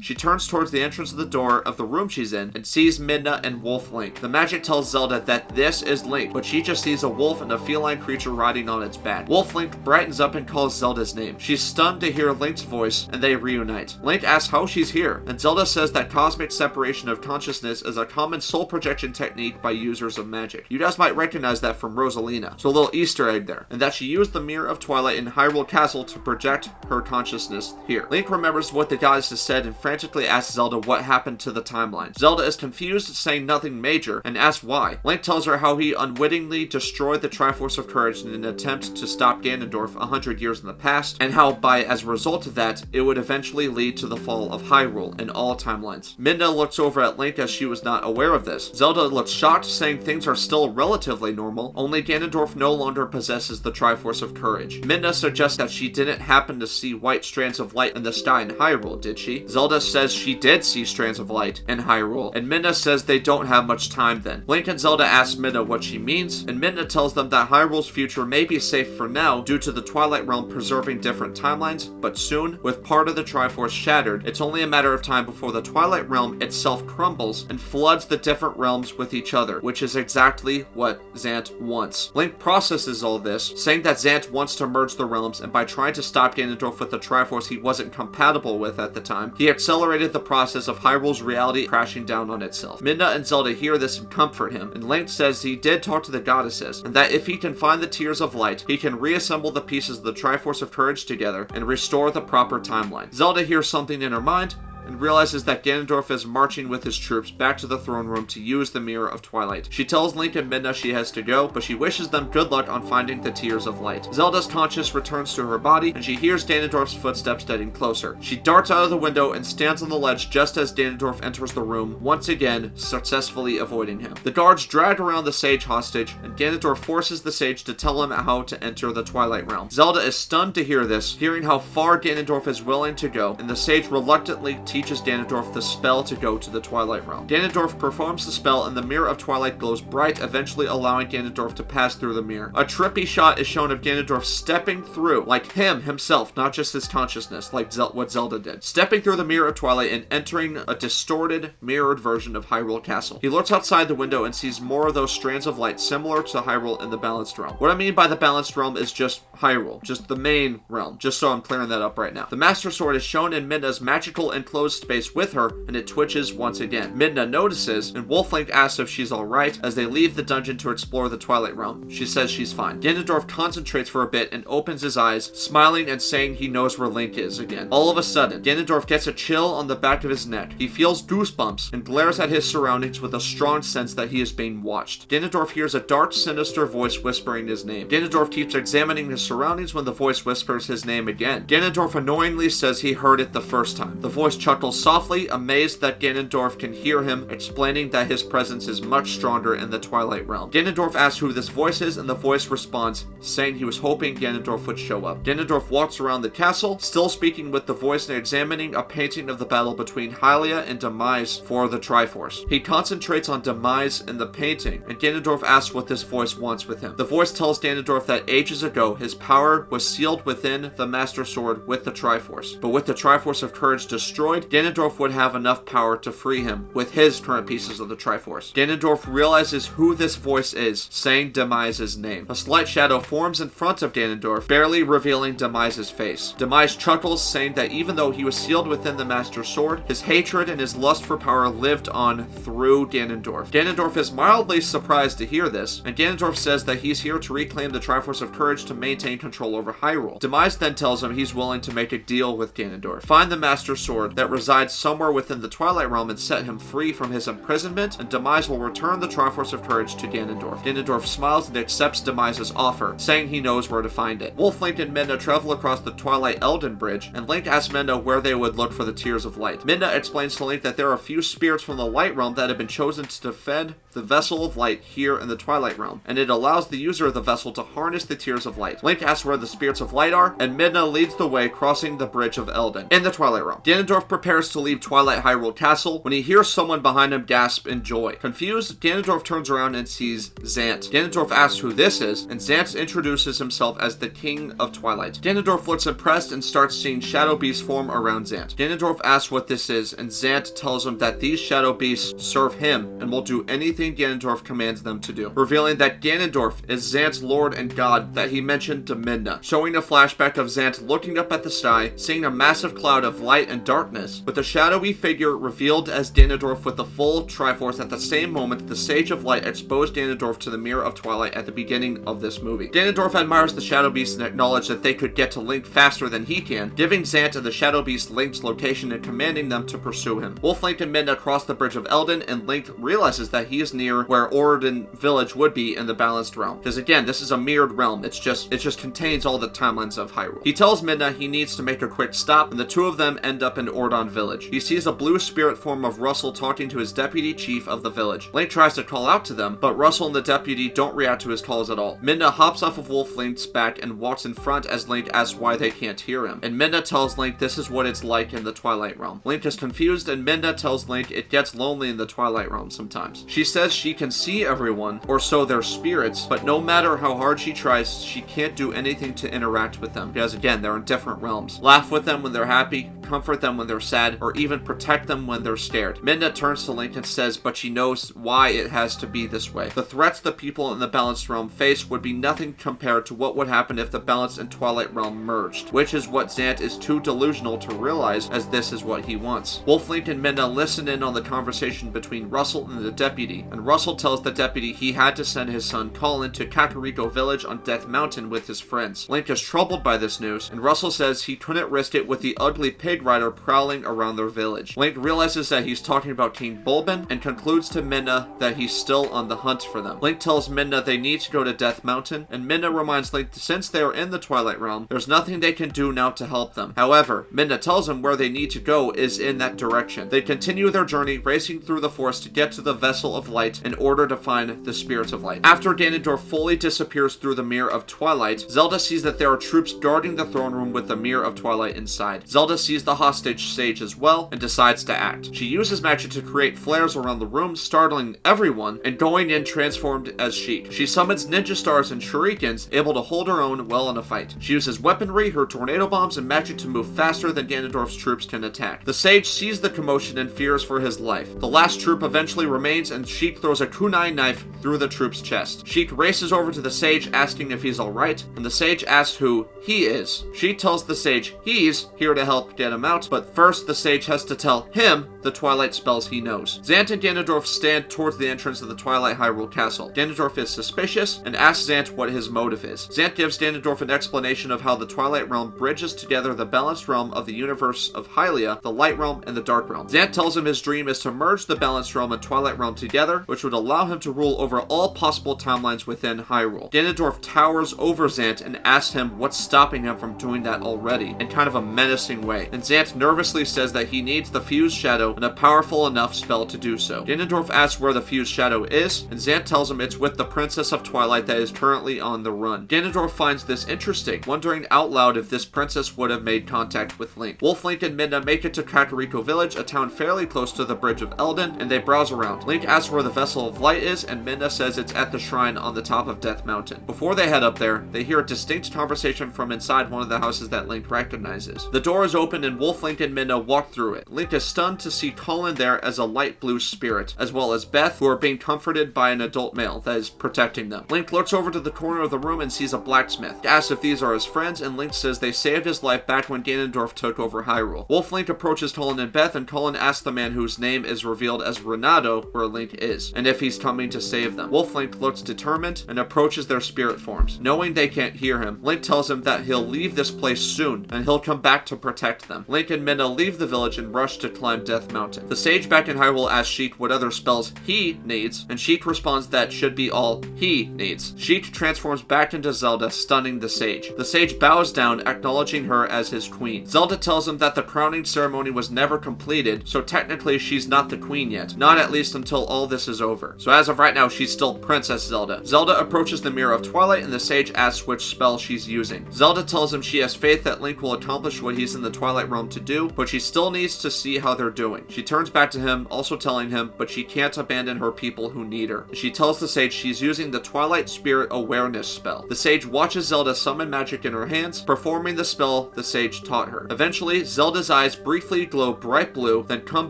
She turns towards the entrance of the door of the room she's in and sees Midna and Wolf Link. The magic tells Zelda that this is Link, but she just sees a wolf and a feline creature riding on its back. Wolf Link brightens up and calls Zelda's name. She's stunned to hear Link's voice, and they reunite. Link asks how she's here, and Zelda says that cosmic separation of consciousness is a common soul projection technique by users of magic. You guys might recognize that from Rosalina, so a little Easter egg there, and that she used the Mirror of Twilight in Hyrule Castle to project her consciousness here. Link remembers what the goddesses said and frantically asks Zelda what happened to the timeline. Zelda is confused, saying nothing major, and asks why. Link tells her how he unwittingly destroyed the Triforce of Courage in an attempt to stop Ganondorf 100 years in the past, and how as a result of that, it would eventually lead to the fall of Hyrule in all timelines. Midna looks over at Link as she was not aware of this. Zelda looks shocked, saying things are still relatively normal, only Ganondorf no longer possesses the Triforce of Courage. Midna suggests that she didn't happen to see white strands of light in the sky in Hyrule, did she? Zelda says she did see strands of light in Hyrule, and Midna says they don't have much time then. Link and Zelda ask Midna what she means, and Midna tells them that Hyrule's future may be safe for now due to the Twilight Realm preserving different timelines, but soon, with part of the Triforce shattered, it's only a matter of time before the Twilight Realm itself crumbles and floods the different realms with each other, which is exactly what Zant wants. Link processes all this, saying that Zant wants to merge the realms, and by trying to stop Ganondorf with the Triforce he wasn't compatible with at the time, he accelerated the process of Hyrule's reality crashing down on itself. Midna and Zelda hear this and comfort him, and Link says he did talk to the goddesses, and that if he can find the Tears of Light, he can reassemble the pieces of the Triforce of Courage together and restore the proper timeline. Zelda hears something in her mind and realizes that Ganondorf is marching with his troops back to the throne room to use the Mirror of Twilight. She tells Link and Midna she has to go, but she wishes them good luck on finding the Tears of Light. Zelda's conscience returns to her body, and she hears Ganondorf's footsteps getting closer. She darts out of the window and stands on the ledge just as Ganondorf enters the room, once again successfully avoiding him. The guards drag around the sage hostage, and Ganondorf forces the sage to tell him how to enter the Twilight Realm. Zelda is stunned to hear this, hearing how far Ganondorf is willing to go, and the sage reluctantly teaches Ganondorf the spell to go to the Twilight Realm. Ganondorf performs the spell, and the Mirror of Twilight glows bright, eventually allowing Ganondorf to pass through the mirror. A trippy shot is shown of Ganondorf stepping through, like himself, not just his consciousness, like what Zelda did. Stepping through the Mirror of Twilight and entering a distorted, mirrored version of Hyrule Castle. He looks outside the window and sees more of those strands of light similar to Hyrule in the Balanced Realm. What I mean by the Balanced Realm is just Hyrule, just the main realm, just so I'm clearing that up right now. The Master Sword is shown in Midna's magical enclosed space with her, and it twitches once again. Midna notices, and Wolf Link asks if she's alright as they leave the dungeon to explore the Twilight Realm. She says she's fine. Ganondorf concentrates for a bit and opens his eyes, smiling and saying he knows where Link is again. All of a sudden, Ganondorf gets a chill on the back of his neck. He feels goosebumps and glares at his surroundings with a strong sense that he is being watched. Ganondorf hears a dark, sinister voice whispering his name. Ganondorf keeps examining his surroundings when the voice whispers his name again. Ganondorf annoyingly says he heard it the first time. The voice chuckles softly, amazed that Ganondorf can hear him, explaining that his presence is much stronger in the Twilight Realm. Ganondorf asks who this voice is, and the voice responds, saying he was hoping Ganondorf would show up. Ganondorf walks around the castle, still speaking with the voice and examining a painting of the battle between Hylia and Demise for the Triforce. He concentrates on Demise in the painting, and Ganondorf asks what this voice wants with him. The voice tells Ganondorf that ages ago, his power was sealed within the Master Sword with the Triforce. But with the Triforce of Courage destroyed, Ganondorf would have enough power to free him with his current pieces of the Triforce. Ganondorf realizes who this voice is, saying Demise's name. A slight shadow forms in front of Ganondorf, barely revealing Demise's face. Demise chuckles, saying that even though he was sealed within the Master Sword, his hatred and his lust for power lived on through Ganondorf. Ganondorf is mildly surprised to hear this, and Ganondorf says that he's here to reclaim the Triforce of Courage to maintain control over Hyrule. Demise then tells him he's willing to make a deal with Ganondorf. Find the Master Sword that resides somewhere within the Twilight Realm and set him free from his imprisonment, and Demise will return the Triforce of Courage to Ganondorf. Ganondorf smiles and accepts Demise's offer, saying he knows where to find it. Wolf, Link, and Midna travel across the Twilight Elden Bridge, and Link asks Midna where they would look for the Tears of Light. Midna explains to Link that there are a few spirits from the Light Realm that have been chosen to defend the Vessel of Light here in the Twilight Realm, and it allows the user of the vessel to harness the Tears of Light. Link asks where the Spirits of Light are, and Midna leads the way, crossing the Bridge of Elden in the Twilight Realm. Ganondorf prepares to leave Twilight Hyrule Castle when he hears someone behind him gasp in joy. Confused, Ganondorf turns around and sees Zant. Ganondorf asks who this is, and Zant introduces himself as the King of Twilight. Ganondorf looks impressed and starts seeing shadow beasts form around Zant. Ganondorf asks what this is, and Zant tells him that these shadow beasts serve him and will do anything Ganondorf commands them to do, revealing that Ganondorf is Zant's lord and god that he mentioned to Midna, showing a flashback of Zant looking up at the sky, seeing a massive cloud of light and darkness, with the shadowy figure revealed as Ganondorf with the full Triforce. At the same moment, the Sage of Light exposed Ganondorf to the Mirror of Twilight at the beginning of this movie. Ganondorf admires the shadow beasts and acknowledges that they could get to Link faster than he can, giving Zant and the shadow beast Link's location and commanding them to pursue him. Wolf, Link, and Midna cross the Bridge of Elden, and Link realizes that he is near where Orion Village would be in the Balanced Realm. Because again, this is a mirrored realm. It just contains all the timelines of Hyrule. He tells Midna he needs to make a quick stop, and the two of them end up in Ordon Village. He sees a blue spirit form of Russell talking to his deputy chief of the village. Link tries to call out to them, but Russell and the deputy don't react to his calls at all. Midna hops off of Wolf Link's back and walks in front as Link asks why they can't hear him. And Midna tells Link this is what it's like in the Twilight Realm. Link is confused, and Midna tells Link it gets lonely in the Twilight Realm sometimes. She says she can see everyone, or so their spirits, but no matter how hard she tries, she can't do anything to interact with them, because again, they're in different realms. Laugh with them when they're happy, comfort them when they're sad, or even protect them when they're scared. Midna turns to Link and says, but she knows why it has to be this way. The threats the people in the Balanced Realm face would be nothing compared to what would happen if the Balanced and Twilight Realm merged, which is what Zant is too delusional to realize, as this is what he wants. Wolf, Link, and Midna listen in on the conversation between Russell and the deputy, and Russell tells the deputy he had to send his son Colin to Kakariko Village on Death Mountain with his friends. Link is troubled by this news, and Russell says he couldn't risk it with the ugly pig rider prowling around their village. Link realizes that he's talking about King Bulbin, and concludes to Midna that he's still on the hunt for them. Link tells Midna they need to go to Death Mountain, and Midna reminds Link that since they are in the Twilight Realm, there's nothing they can do now to help them. However, Midna tells him where they need to go is in that direction. They continue their journey, racing through the forest to get to the Vessel of Light in order to find the Spirits of Light. After Ganondorf fully disappears through the Mirror of Twilight, Zelda sees that there are troops guarding the throne room with the Mirror of Twilight inside. Zelda sees the hostage sage as well and decides to act. She uses magic to create flares around the room, startling everyone, and going in transformed as Sheik. She summons ninja stars and shurikens, able to hold her own well in a fight. She uses weaponry, her tornado bombs, and magic to move faster than Ganondorf's troops can attack. The sage sees the commotion and fears for his life. The last troop eventually remains, and Sheik throws a kunai knife through the troop's chest. Sheik races over to the sage, asking if he's alright, and the sage asks who he is. She tells the sage he's here to help get him out, but first the sage has to tell him the Twilight spells he knows. Zant and Ganondorf stand towards the entrance of the Twilight Hyrule Castle. Ganondorf is suspicious and asks Zant what his motive is. Zant gives Ganondorf an explanation of how the Twilight Realm bridges together the Balanced Realm of the universe of Hylia, the Light Realm, and the Dark Realm. Zant tells him his dream is to merge the Balanced Realm and Twilight Realm together, which would allow him to rule over all possible timelines within Hyrule. Ganondorf towers over Zant and asks him what's stopping him from doing that already, in kind of a menacing way, and Zant nervously says that he needs the Fused Shadow and a powerful enough spell to do so. Ganondorf asks where the Fused Shadow is, and Zant tells him it's with the Princess of Twilight that is currently on the run. Ganondorf finds this interesting, wondering out loud if this princess would have made contact with Link. Wolf, Link, and Midna make it to Kakariko Village, a town fairly close to the Bridge of Elden, and they browse around. Link asks where the Vessel of Light is, and Midna says it's at the shrine on the top of Death Mountain. Before they head up there, they hear a distinct conversation from inside one of the houses that Link recognizes. The door is open, and Wolf, Link, and Midna walk through it. Link is stunned to see see Colin there as a light blue spirit, as well as Beth, who are being comforted by an adult male that is protecting them. Link looks over to the corner of the room and sees a blacksmith. He asks if these are his friends, and Link says they saved his life back when Ganondorf took over Hyrule. Wolf Link approaches Colin and Beth, and Colin asks the man whose name is revealed as Renato where Link is, and if he's coming to save them. Wolf Link looks determined and approaches their spirit forms. Knowing they can't hear him, Link tells him that he'll leave this place soon, and he'll come back to protect them. Link and Midna leave the village and rush to climb Death Mountain. The sage back in Hyrule asks Sheik what other spells he needs, and Sheik responds that should be all he needs. Sheik transforms back into Zelda, stunning the sage. The sage bows down, acknowledging her as his queen. Zelda tells him that the crowning ceremony was never completed, so technically she's not the queen yet. Not at least until all this is over. So as of right now, she's still Princess Zelda. Zelda approaches the Mirror of Twilight, and the sage asks which spell she's using. Zelda tells him she has faith that Link will accomplish what he's in the Twilight Realm to do, but she still needs to see how they're doing. She turns back to him, also telling him, but she can't abandon her people who need her. She tells the sage she's using the Twilight Spirit Awareness spell. The sage watches Zelda summon magic in her hands, performing the spell the sage taught her. Eventually, Zelda's eyes briefly glow bright blue, then come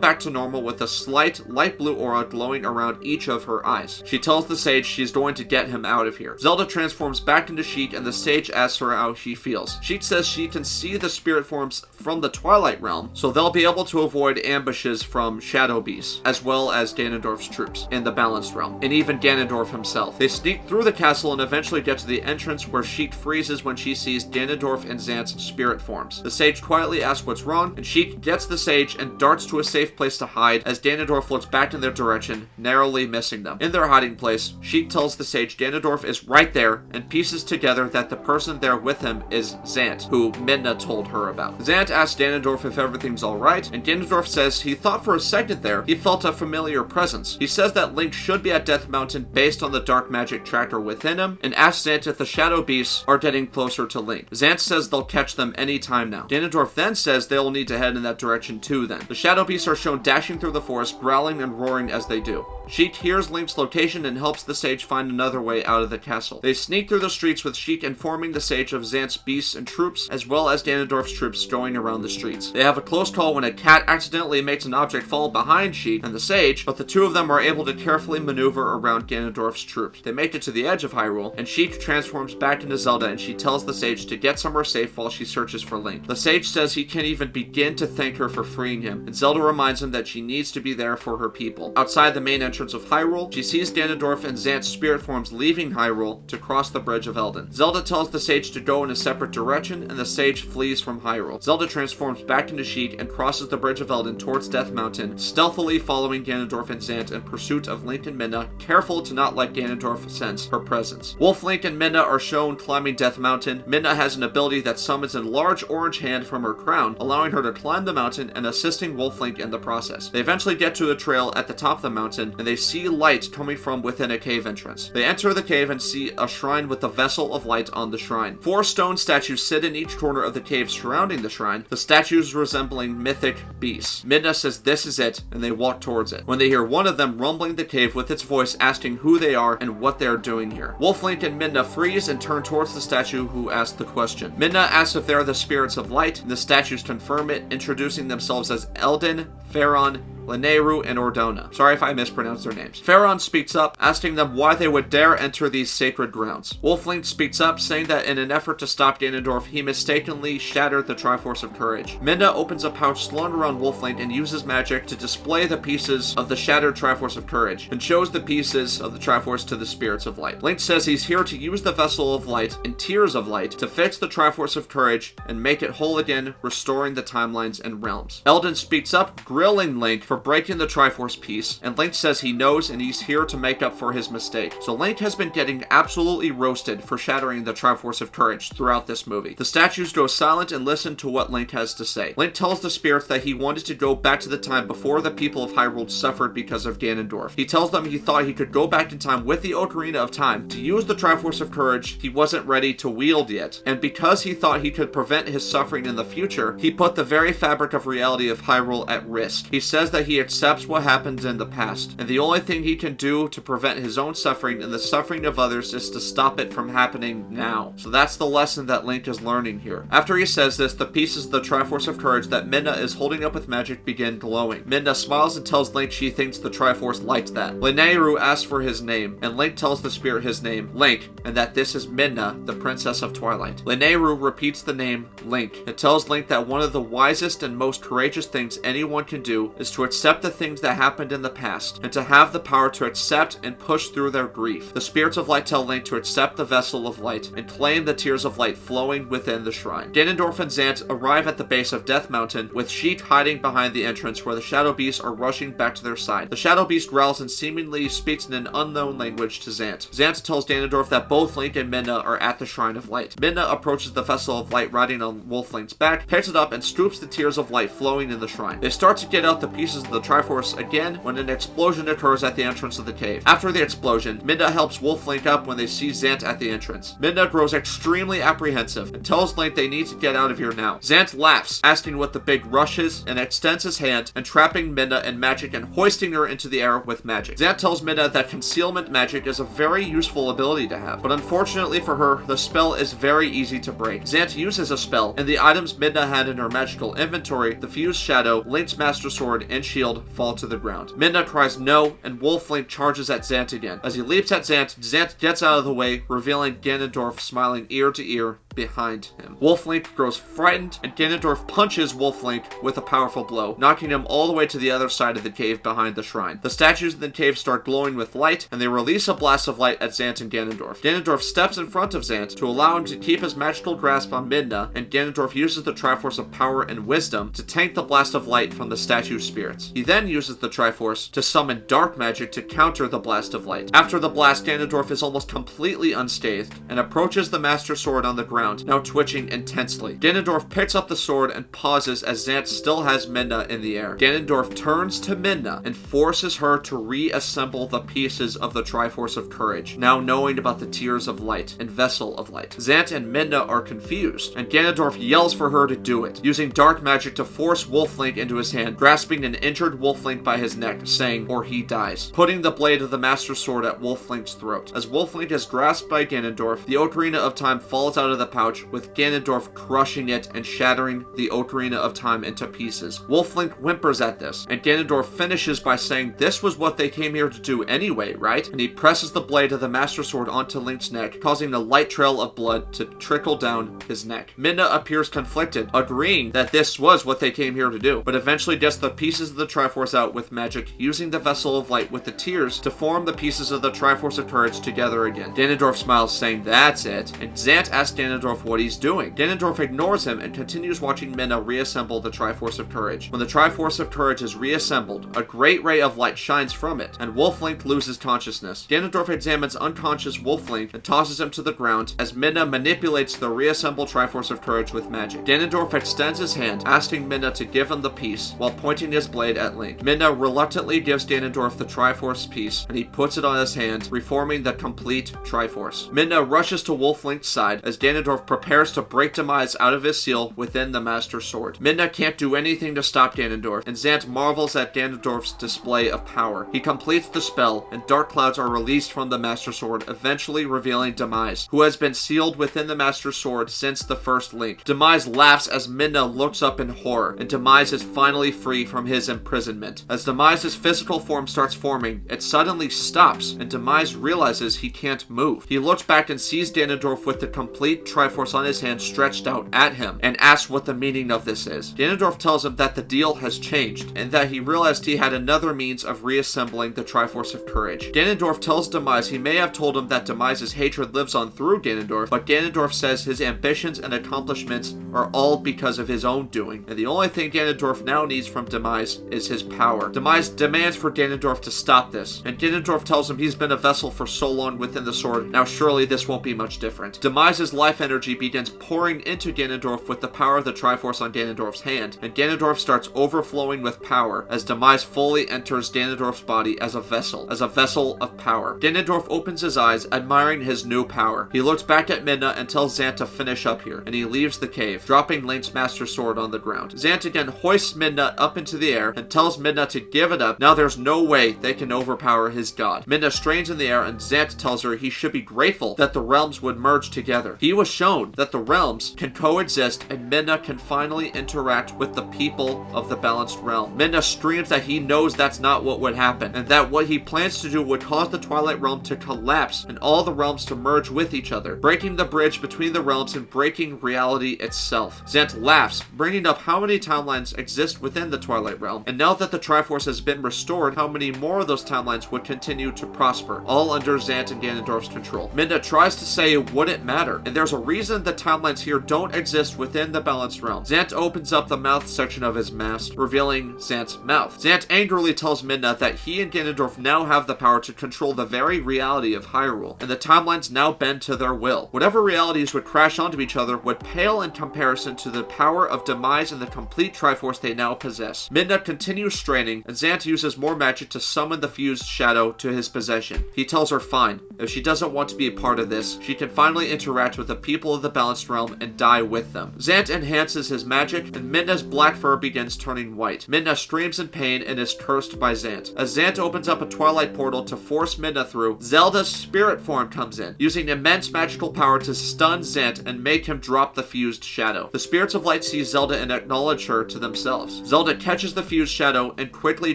back to normal with a slight light blue aura glowing around each of her eyes. She tells the sage she's going to get him out of here. Zelda transforms back into Sheik, and the sage asks her how she feels. Sheik says she can see the spirit forms from the Twilight Realm, so they'll be able to avoid ambushes from shadow beasts, as well as Ganondorf's troops in the Balanced Realm, and even Ganondorf himself. They sneak through the castle and eventually get to the entrance, where Sheik freezes when she sees Ganondorf and Zant's spirit forms. The sage quietly asks what's wrong, and Sheik gets the sage and darts to a safe place to hide as Ganondorf looks back in their direction, narrowly missing them. In their hiding place, Sheik tells the sage Ganondorf is right there, and pieces together that the person there with him is Zant, who Midna told her about. Zant asks Ganondorf if everything's alright, and Ganondorf says he thought for a second there he felt a familiar presence. He says that Link should be at Death Mountain based on the dark magic tracker within him, and asks Zant if the shadow beasts are getting closer to Link. Zant says they'll catch them any time now. Ganondorf then says they'll need to head in that direction too then. The shadow beasts are shown dashing through the forest, growling and roaring as they do. Sheik hears Link's location and helps the sage find another way out of the castle. They sneak through the streets with Sheik informing the sage of Zant's beasts and troops, as well as Ganondorf's troops going around the streets. They have a close call when a cat accidentally makes an object fall behind Sheik and the sage, but the two of them are able to carefully maneuver around Ganondorf's troops. They make it to the edge of Hyrule, and Sheik transforms back into Zelda, and she tells the sage to get somewhere safe while she searches for Link. The sage says he can't even begin to thank her for freeing him, and Zelda reminds him that she needs to be there for her people. Outside the main entrance of Hyrule, she sees Ganondorf and Zant's spirit forms leaving Hyrule to cross the Bridge of Eldin. Zelda tells the sage to go in a separate direction, and the sage flees from Hyrule. Zelda transforms back into Sheik and crosses the Bridge of Eldin towards Death Mountain, stealthily following Ganondorf and Zant in pursuit of Link and Midna, careful to not let Ganondorf sense her presence. Wolf Link and Midna are shown climbing Death Mountain. Midna has an ability that summons a large orange hand from her crown, allowing her to climb the mountain and assisting Wolf Link in the process. They eventually get to a trail at the top of the mountain, and they see light coming from within a cave entrance. They enter the cave and see a shrine with the vessel of light on the shrine. 4 stone statues sit in each corner of the cave surrounding the shrine, the statues resembling mythic beasts. Midna says this is it, and they walk towards it, when they hear one of them rumbling the cave with its voice asking who they are and what they are doing here. Wolf Link and Midna freeze and turn towards the statue who asked the question. Midna asks if they are the spirits of light, and the statues confirm it, introducing themselves as Eldin, Farrell, Lanayru, and Ordona. Sorry if I mispronounced their names. Farrell speaks up, asking them why they would dare enter these sacred grounds. Wolf Link speaks up, saying that in an effort to stop Ganondorf, he mistakenly shattered the Triforce of Courage. Midna opens a pouch slung around Wolf Link and uses magic to display the pieces of the shattered Triforce of Courage, and shows the pieces of the Triforce to the spirits of light. Link says he's here to use the Vessel of Light and Tears of Light to fix the Triforce of Courage and make it whole again, restoring the timelines and realms. Eldin speaks up, grilling Link for breaking the Triforce piece, and Link says he knows and he's here to make up for his mistake. So Link has been getting absolutely roasted for shattering the Triforce of Courage throughout this movie. The statues go silent and listen to what Link has to say. Link tells the spirits that he wanted to go back to the time before the people of Hyrule suffered because of Ganondorf. He tells them he thought he could go back in time with the Ocarina of Time to use the Triforce of Courage he wasn't ready to wield yet, and because he thought he could prevent his suffering in the future, he put the very fabric of reality of Hyrule at risk. He says that that he accepts what happened in the past, and the only thing he can do to prevent his own suffering and the suffering of others is to stop it from happening now. So that's the lesson that Link is learning here. After he says this, the pieces of the Triforce of Courage that Midna is holding up with magic begin glowing. Midna smiles and tells Link she thinks the Triforce liked that. Lanayru asks for his name, and Link tells the spirit his name, Link, and that this is Midna, the Princess of Twilight. Lanayru repeats the name Link. It tells Link that one of the wisest and most courageous things anyone can do is to accept the things that happened in the past, and to have the power to accept and push through their grief. The spirits of light tell Link to accept the vessel of light and claim the tears of light flowing within the shrine. Ganondorf and Zant arrive at the base of Death Mountain, with Sheik hiding behind the entrance where the Shadow Beasts are rushing back to their side. The Shadow Beast growls and seemingly speaks in an unknown language to Zant. Zant tells Ganondorf that both Link and Midna are at the Shrine of Light. Midna approaches the vessel of light riding on Wolf Link's back, picks it up, and scoops the tears of light flowing in the shrine. They start to get out the pieces of the Triforce again when an explosion occurs at the entrance of the cave. After the explosion, Midna helps Wolf Link up when they see Zant at the entrance. Midna grows extremely apprehensive and tells Link they need to get out of here now. Zant laughs, asking what the big rush is, and extends his hand, entrapping Midna in magic and hoisting her into the air with magic. Zant tells Midna that concealment magic is a very useful ability to have, but unfortunately for her, the spell is very easy to break. Zant uses a spell, and the items Midna had in her magical inventory, the Fused Shadow, Link's Master Sword, and Shield, fall to the ground. Midna cries no, and Wolf Link charges at Zant again. As he leaps at Zant, Zant gets out of the way, revealing Ganondorf smiling ear to ear behind him. Wolf Link grows frightened, and Ganondorf punches Wolf Link with a powerful blow, knocking him all the way to the other side of the cave behind the shrine. The statues in the cave start glowing with light, and they release a blast of light at Zant and Ganondorf. Ganondorf steps in front of Zant to allow him to keep his magical grasp on Midna, and Ganondorf uses the Triforce of Power and Wisdom to tank the blast of light from the statue spirits. He then uses the Triforce to summon dark magic to counter the blast of light. After the blast, Ganondorf is almost completely unscathed and approaches the Master Sword on the ground, now twitching intensely. Ganondorf picks up the sword and pauses as Zant still has Midna in the air. Ganondorf turns to Midna and forces her to reassemble the pieces of the Triforce of Courage, now knowing about the Tears of Light and Vessel of Light. Zant and Midna are confused, and Ganondorf yells for her to do it, using dark magic to force Wolf Link into his hand, grasping an injured Wolf Link by his neck, saying, "Or he dies," putting the blade of the Master Sword at Wolf Link's throat. As Wolf Link is grasped by Ganondorf, the Ocarina of Time falls out of the pouch, with Ganondorf crushing it and shattering the Ocarina of Time into pieces. Wolf Link whimpers at this, and Ganondorf finishes by saying this was what they came here to do anyway, right? And he presses the blade of the Master Sword onto Link's neck, causing a light trail of blood to trickle down his neck. Midna appears conflicted, agreeing that this was what they came here to do, but eventually gets the pieces of the Triforce out with magic, using the Vessel of Light with the tears to form the pieces of the Triforce of Courage together again. Ganondorf smiles, saying that's it, and Zant asks Ganondorf what he's doing. Ganondorf ignores him and continues watching Midna reassemble the Triforce of Courage. When the Triforce of Courage is reassembled, a great ray of light shines from it, and Wolf Link loses consciousness. Ganondorf examines unconscious Wolf Link and tosses him to the ground as Midna manipulates the reassembled Triforce of Courage with magic. Ganondorf extends his hand, asking Midna to give him the piece, while pointing his blade at Link. Midna reluctantly gives Ganondorf the Triforce piece, and he puts it on his hand, reforming the complete Triforce. Midna rushes to Wolf Link's side as Ganondorf prepares to break Demise out of his seal within the Master Sword. Midna can't do anything to stop Ganondorf, and Zant marvels at Ganondorf's display of power. He completes the spell, and dark clouds are released from the Master Sword, eventually revealing Demise, who has been sealed within the Master Sword since the first Link. Demise laughs as Midna looks up in horror, and Demise is finally free from his imprisonment. As Demise's physical form starts forming, it suddenly stops, and Demise realizes he can't move. He looks back and sees Ganondorf with the complete Triforce on his hand stretched out at him, and asks what the meaning of this is. Ganondorf tells him that the deal has changed, and that he realized he had another means of reassembling the Triforce of Courage. Ganondorf tells Demise he may have told him that Demise's hatred lives on through Ganondorf, but Ganondorf says his ambitions and accomplishments are all because of his own doing, and the only thing Ganondorf now needs from Demise is his power. Demise demands for Ganondorf to stop this, and Ganondorf tells him he's been a vessel for so long within the sword, now surely this won't be much different. Demise's life energy begins pouring into Ganondorf with the power of the Triforce on Ganondorf's hand, and Ganondorf starts overflowing with power as Demise fully enters Ganondorf's body as a vessel of power. Ganondorf opens his eyes, admiring his new power. He looks back at Midna and tells Zant to finish up here, and he leaves the cave, dropping Link's Master Sword on the ground. Zant again hoists Midna up into the air and tells Midna to give it up. Now there's no way they can overpower his god. Midna strains in the air, and Zant tells her he should be grateful that the realms would merge together. He was shown that the realms can coexist, and Midna can finally interact with the people of the balanced realm. Midna screams that he knows that's not what would happen, and that what he plans to do would cause the Twilight Realm to collapse and all the realms to merge with each other, breaking the bridge between the realms and breaking reality itself. Zant laughs, bringing up how many timelines exist within the Twilight Realm, and now that the Triforce has been restored, how many more of those timelines would continue to prosper, all under Zant and Ganondorf's control. Midna tries to say it wouldn't matter, and there's a reason the timelines here don't exist within the balanced realm. Zant opens up the mouth section of his mask, revealing Zant's mouth. Zant angrily tells Midna that he and Ganondorf now have the power to control the very reality of Hyrule, and the timelines now bend to their will. Whatever realities would crash onto each other would pale in comparison to the power of Demise and the complete Triforce they now possess. Midna continues straining, and Zant uses more magic to summon the fused shadow to his possession. He tells her fine, if she doesn't want to be a part of this, she can finally interact with the people of the balanced realm and die with them. Zant enhances his magic, and Midna's black fur begins turning white. Midna screams in pain and is cursed by Zant. As Zant opens up a Twilight portal to force Midna through, Zelda's spirit form comes in, using immense magical power to stun Zant and make him drop the fused shadow. The spirits of light see Zelda and acknowledge her to themselves. Zelda catches the fused shadow and quickly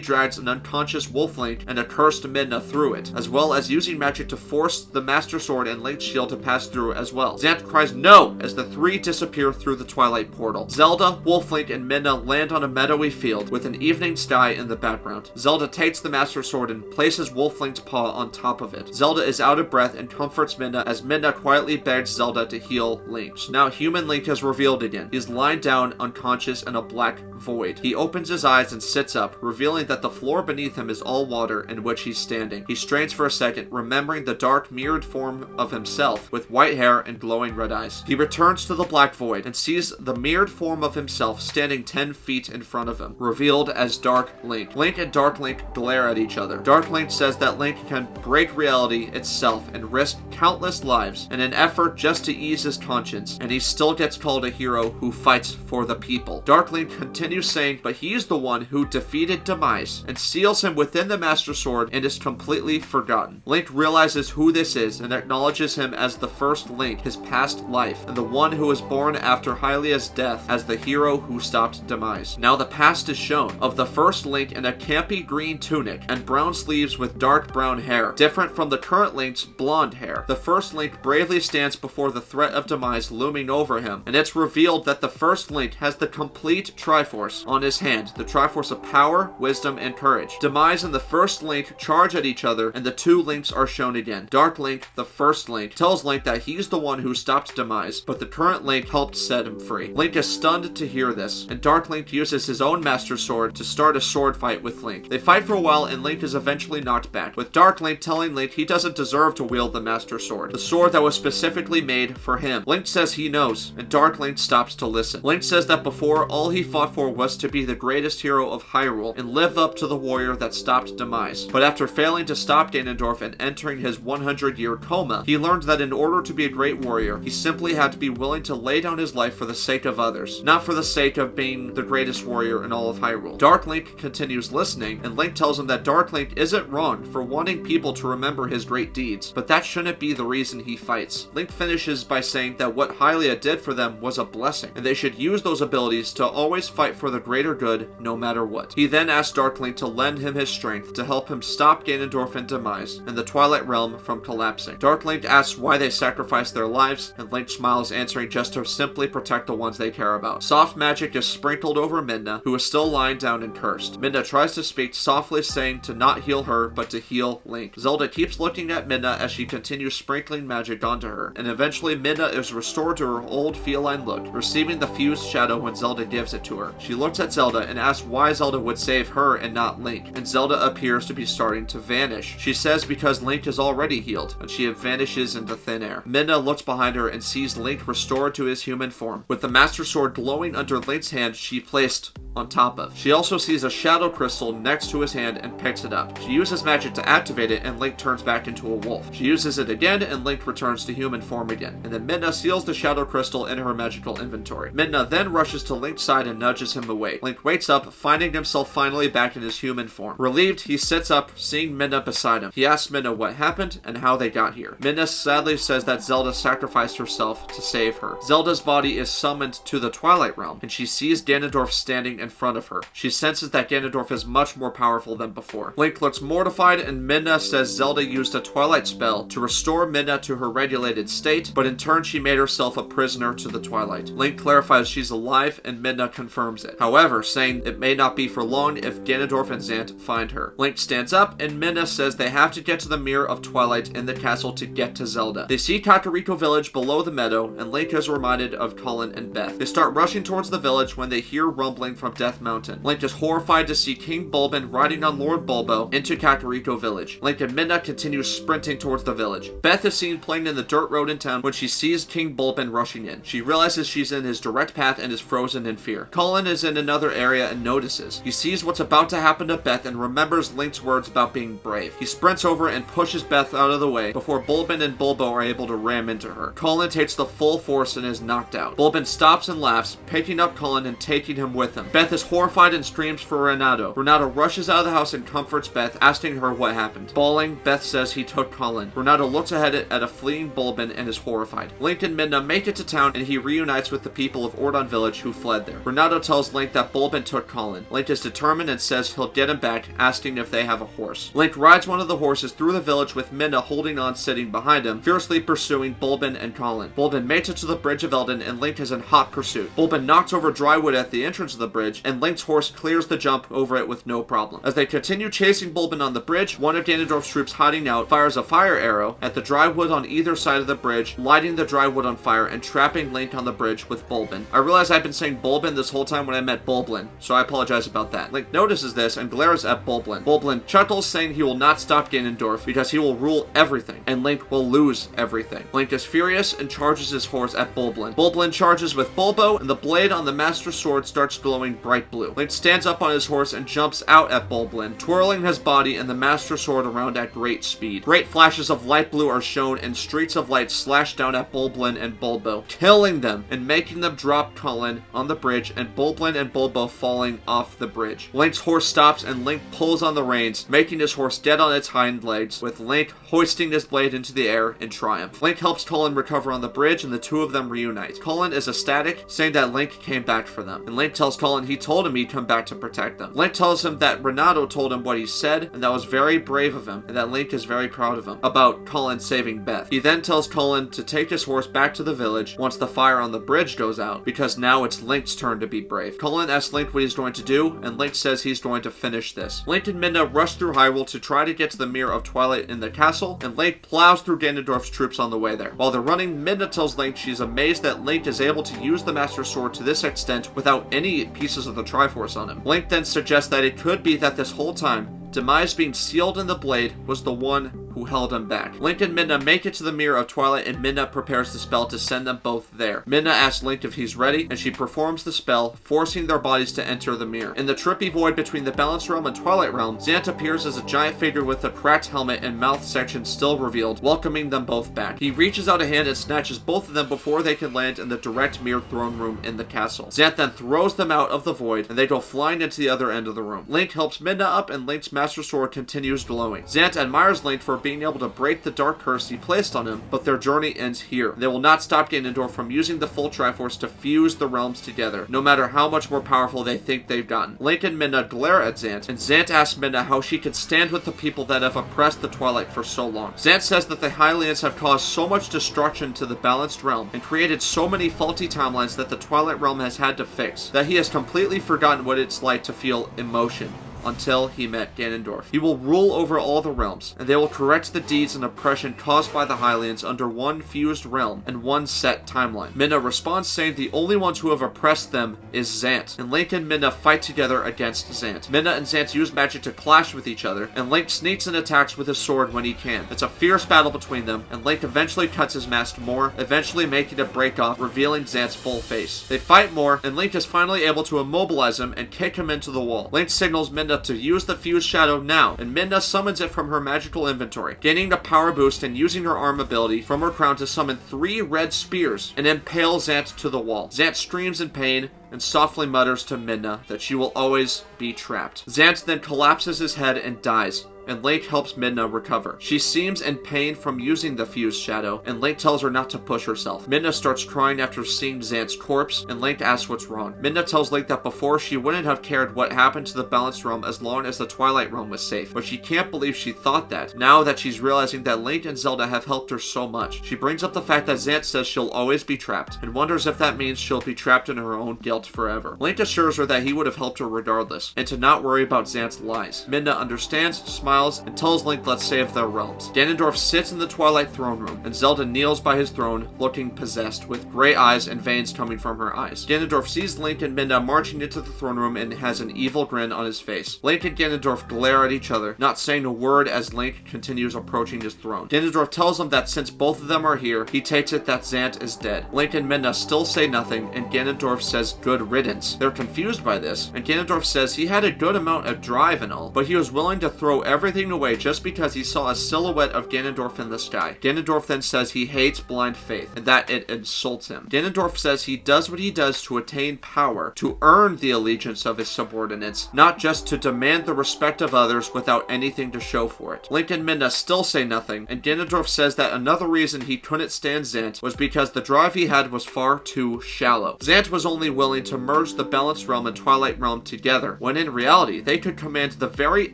drags an unconscious Wolf Link and a cursed Midna through it, as well as using magic to force the Master Sword and Link's shield to pass through as well. Zant cries no as the three disappear through the Twilight portal. Zelda, Wolf Link, and Midna land on a meadowy field with an evening sky in the background. Zelda takes the Master Sword and places Wolf Link's paw on top of it. Zelda is out of breath and comforts Midna as Midna quietly begs Zelda to heal Link. Now human Link is revealed again. He's lying down unconscious in a black void. He opens his eyes and sits up, revealing that the floor beneath him is all water in which he's standing. He strains for a second, remembering the dark mirrored form of himself with white hair and glowing red eyes. He returns to the black void and sees the mirrored form of himself standing 10 feet in front of him, revealed as Dark Link. Link and Dark Link glare at each other. Dark Link says that Link can break reality itself and risk countless lives in an effort just to ease his conscience, and he still gets called a hero who fights for the people. Dark Link continues saying, but he's the one who defeated Demise and seals him within the Master Sword and is completely forgotten. Link realizes who this is and acknowledges him as the first Link, his past life, and the one who was born after Hylia's death as the hero who stopped Demise. Now the past is shown of the first Link in a campy green tunic and brown sleeves with dark brown hair, different from the current Link's blonde hair. The first Link bravely stands before the threat of Demise looming over him, and it's revealed that the first Link has the complete Triforce on his hand, the Triforce of power, wisdom, and courage. Demise and the first Link charge at each other, and the two Links are shown again. Dark Link, the first Link, tells Link that he's the one who stopped Demise, but the current Link helped set him free. Link is stunned to hear this, and Dark Link uses his own Master Sword to start a sword fight with Link. They fight for a while, and Link is eventually knocked back, with Dark Link telling Link he doesn't deserve to wield the Master Sword, the sword that was specifically made for him. Link says he knows, and Dark Link stops to listen. Link says that before, all he fought for was to be the greatest hero of Hyrule and live up to the warrior that stopped Demise. But after failing to stop Ganondorf and entering his 100-year coma, he learned that in order to be a great warrior, he simply had to be willing to lay down his life for the sake of others, not for the sake of being the greatest warrior in all of Hyrule. Dark Link continues listening, and Link tells him that Dark Link isn't wrong for wanting people to remember his great deeds, but that shouldn't be the reason he fights. Link finishes by saying that what Hylia did for them was a blessing, and they should use those abilities to always fight for the greater good, no matter what. He then asks Dark Link to lend him his strength to help him stop Ganondorf and Demise and the Twilight Realm from collapsing. Dark Link asks why they sacrificed their lives, and Link smiles, answering just to simply protect the ones they care about. Soft magic is sprinkled over Midna, who is still lying down and cursed. Midna tries to speak, softly saying to not heal her, but to heal Link. Zelda keeps looking at Midna as she continues sprinkling magic onto her, and eventually Midna is restored to her old feline look, receiving the fused shadow when Zelda gives it to her. She looks at Zelda and asks why Zelda would save her and not Link, and Zelda appears to be starting to vanish. She says because Link is already healed, and she vanishes into thin air. Midna looks behind her her and sees Link restored to his human form, with the Master Sword glowing under Link's hand she placed on top of. She also sees a shadow crystal next to his hand and picks it up. She uses magic to activate it and Link turns back into a wolf. She uses it again and Link returns to human form again. And then Midna seals the shadow crystal in her magical inventory. Midna then rushes to Link's side and nudges him away. Link wakes up, finding himself finally back in his human form. Relieved, he sits up, seeing Midna beside him. He asks Midna what happened and how they got here. Midna sadly says that Zelda sacrificed herself to save her. Zelda's body is summoned to the Twilight Realm, and she sees Ganondorf standing in front of her. She senses that Ganondorf is much more powerful than before. Link looks mortified, and Midna says Zelda used a Twilight spell to restore Midna to her regulated state, but in turn she made herself a prisoner to the Twilight. Link clarifies she's alive, and Midna confirms it. However, saying it may not be for long if Ganondorf and Zant find her. Link stands up, and Midna says they have to get to the Mirror of Twilight in the castle to get to Zelda. They see Kakariko Village below the meadow, and Link is reminded of Colin and Beth. They start rushing towards the village when they hear rumbling from Death Mountain. Link is horrified to see King Bulbin riding on Lord Bulbo into Kakariko Village. Link and Midna continue sprinting towards the village. Beth is seen playing in the dirt road in town when she sees King Bulbin rushing in. She realizes she's in his direct path and is frozen in fear. Colin is in another area and notices. He sees what's about to happen to Beth and remembers Link's words about being brave. He sprints over and pushes Beth out of the way before Bulbin and Bulbo are able to ram into her. Colin takes the full force and is knocked out. Bulbin stops and laughs, picking up Colin and taking him with him. Beth is horrified and screams for Renato. Renato rushes out of the house and comforts Beth, asking her what happened. Bawling, Beth says he took Colin. Renato looks ahead at a fleeing Bulbin and is horrified. Link and Midna make it to town and he reunites with the people of Ordon Village who fled there. Renato tells Link that Bulbin took Colin. Link is determined and says he'll get him back, asking if they have a horse. Link rides one of the horses through the village with Midna holding on sitting behind him, fiercely pursuing Bulbin and Colin. Bulbin makes it to the Bridge of Eldin and Link is in hot pursuit. Bulbin knocks over dry wood at the entrance of the bridge and Link's horse clears the jump over it with no problem. As they continue chasing Bulbin on the bridge, one of Ganondorf's troops hiding out fires a fire arrow at the dry wood on either side of the bridge, lighting the dry wood on fire and trapping Link on the bridge with Bulbin. I realize I've been saying Bulbin this whole time when I meant Bulblin, so I apologize about that. Link notices this and glares at Bulblin. Bulblin chuckles, saying he will not stop Ganondorf because he will rule everything, and Link will lose everything. Link is furious and charges his horse at Bulblin. Bulblin charges with Bulbo, and the blade on the Master Sword starts glowing bright blue. Link stands up on his horse and jumps out at Bulblin, twirling his body and the Master Sword around at great speed. Great flashes of light blue are shown and streaks of light slash down at Bulblin and Bulbo, killing them and making them drop Colin on the bridge and Bulblin and Bulbo falling off the bridge. Link's horse stops and Link pulls on the reins, making his horse dead on its hind legs, with Link hoisting his blade into the air in triumph. Link helps Colin recover on the bridge and the two of them reunite. Colin is ecstatic, saying that Link came back for them, and Link tells Colin he told him he'd come back to protect them. Link tells him that Renato told him what he said, and that was very brave of him, and that Link is very proud of him, about Colin saving Beth. He then tells Colin to take his horse back to the village once the fire on the bridge goes out, because now it's Link's turn to be brave. Colin asks Link what he's going to do, and Link says he's going to finish this. Link and Midna rush through Hyrule to try to get to the Mirror of Twilight in the castle, and Link plows through Ganondorf's troops on the way there. While they're running, Midna tells Link she's amazed that Link is able to use the Master Sword to this extent without any pieces of the Triforce on him. Link then suggests that it could be that this whole time, Demise being sealed in the blade was the one who held him back. Link and Midna make it to the Mirror of Twilight and Midna prepares the spell to send them both there. Midna asks Link if he's ready and she performs the spell, forcing their bodies to enter the mirror. In the trippy void between the Balance Realm and Twilight Realm, Zant appears as a giant figure with a cracked helmet and mouth section still revealed, welcoming them both back. He reaches out a hand and snatches both of them before they can land in the direct mirrored throne room in the castle. Zant then throws them out of the void and they go flying into the other end of the room. Link helps Midna up and Link's Master Sword continues glowing. Zant admires Link for being able to break the dark curse he placed on him, but their journey ends here. They will not stop Ganondorf from using the full Triforce to fuse the realms together, no matter how much more powerful they think they've gotten. Link and Midna glare at Zant, and Zant asks Midna how she could stand with the people that have oppressed the Twilight for so long. Zant says that the Hylians have caused so much destruction to the Balanced Realm and created so many faulty timelines that the Twilight Realm has had to fix, that he has completely forgotten what it's like to feel emotion. until he met Ganondorf. He will rule over all the realms, and they will correct the deeds and oppression caused by the Hylians under one fused realm and one set timeline. Midna responds saying the only ones who have oppressed them is Zant, and Link and Midna fight together against Zant. Midna and Zant use magic to clash with each other, and Link sneaks and attacks with his sword when he can. It's a fierce battle between them, and Link eventually cuts his mask more, eventually making it break off, revealing Zant's full face. They fight more, and Link is finally able to immobilize him and kick him into the wall. Link signals Midna to use the fused shadow now, and Midna summons it from her magical inventory, gaining a power boost and using her arm ability from her crown to summon 3 red spears and impale Zant to the wall. Zant screams in pain and softly mutters to Midna that she will always be trapped. Zant then collapses his head and dies, and Link helps Midna recover. She seems in pain from using the fused shadow, and Link tells her not to push herself. Midna starts crying after seeing Zant's corpse, and Link asks what's wrong. Midna tells Link that before she wouldn't have cared what happened to the Balanced Realm as long as the Twilight Realm was safe, but she can't believe she thought that, now that she's realizing that Link and Zelda have helped her so much. She brings up the fact that Zant says she'll always be trapped, and wonders if that means she'll be trapped in her own guilt forever. Link assures her that he would have helped her regardless, and to not worry about Zant's lies. Midna understands, smiles, and tells Link let's save their realms. Ganondorf sits in the Twilight throne room, and Zelda kneels by his throne, looking possessed, with gray eyes and veins coming from her eyes. Ganondorf sees Link and Midna marching into the throne room and has an evil grin on his face. Link and Ganondorf glare at each other, not saying a word as Link continues approaching his throne. Ganondorf tells him that since both of them are here, he takes it that Zant is dead. Link and Midna still say nothing, and Ganondorf says good riddance. They're confused by this, and Ganondorf says he had a good amount of drive and all, but he was willing to throw everything away just because he saw a silhouette of Ganondorf in the sky. Ganondorf then says he hates blind faith, and that it insults him. Ganondorf says he does what he does to attain power, to earn the allegiance of his subordinates, not just to demand the respect of others without anything to show for it. Link and Midna still say nothing, and Ganondorf says that another reason he couldn't stand Zant was because the drive he had was far too shallow. Zant was only willing to merge the Balanced Realm and Twilight Realm together, when in reality they could command the very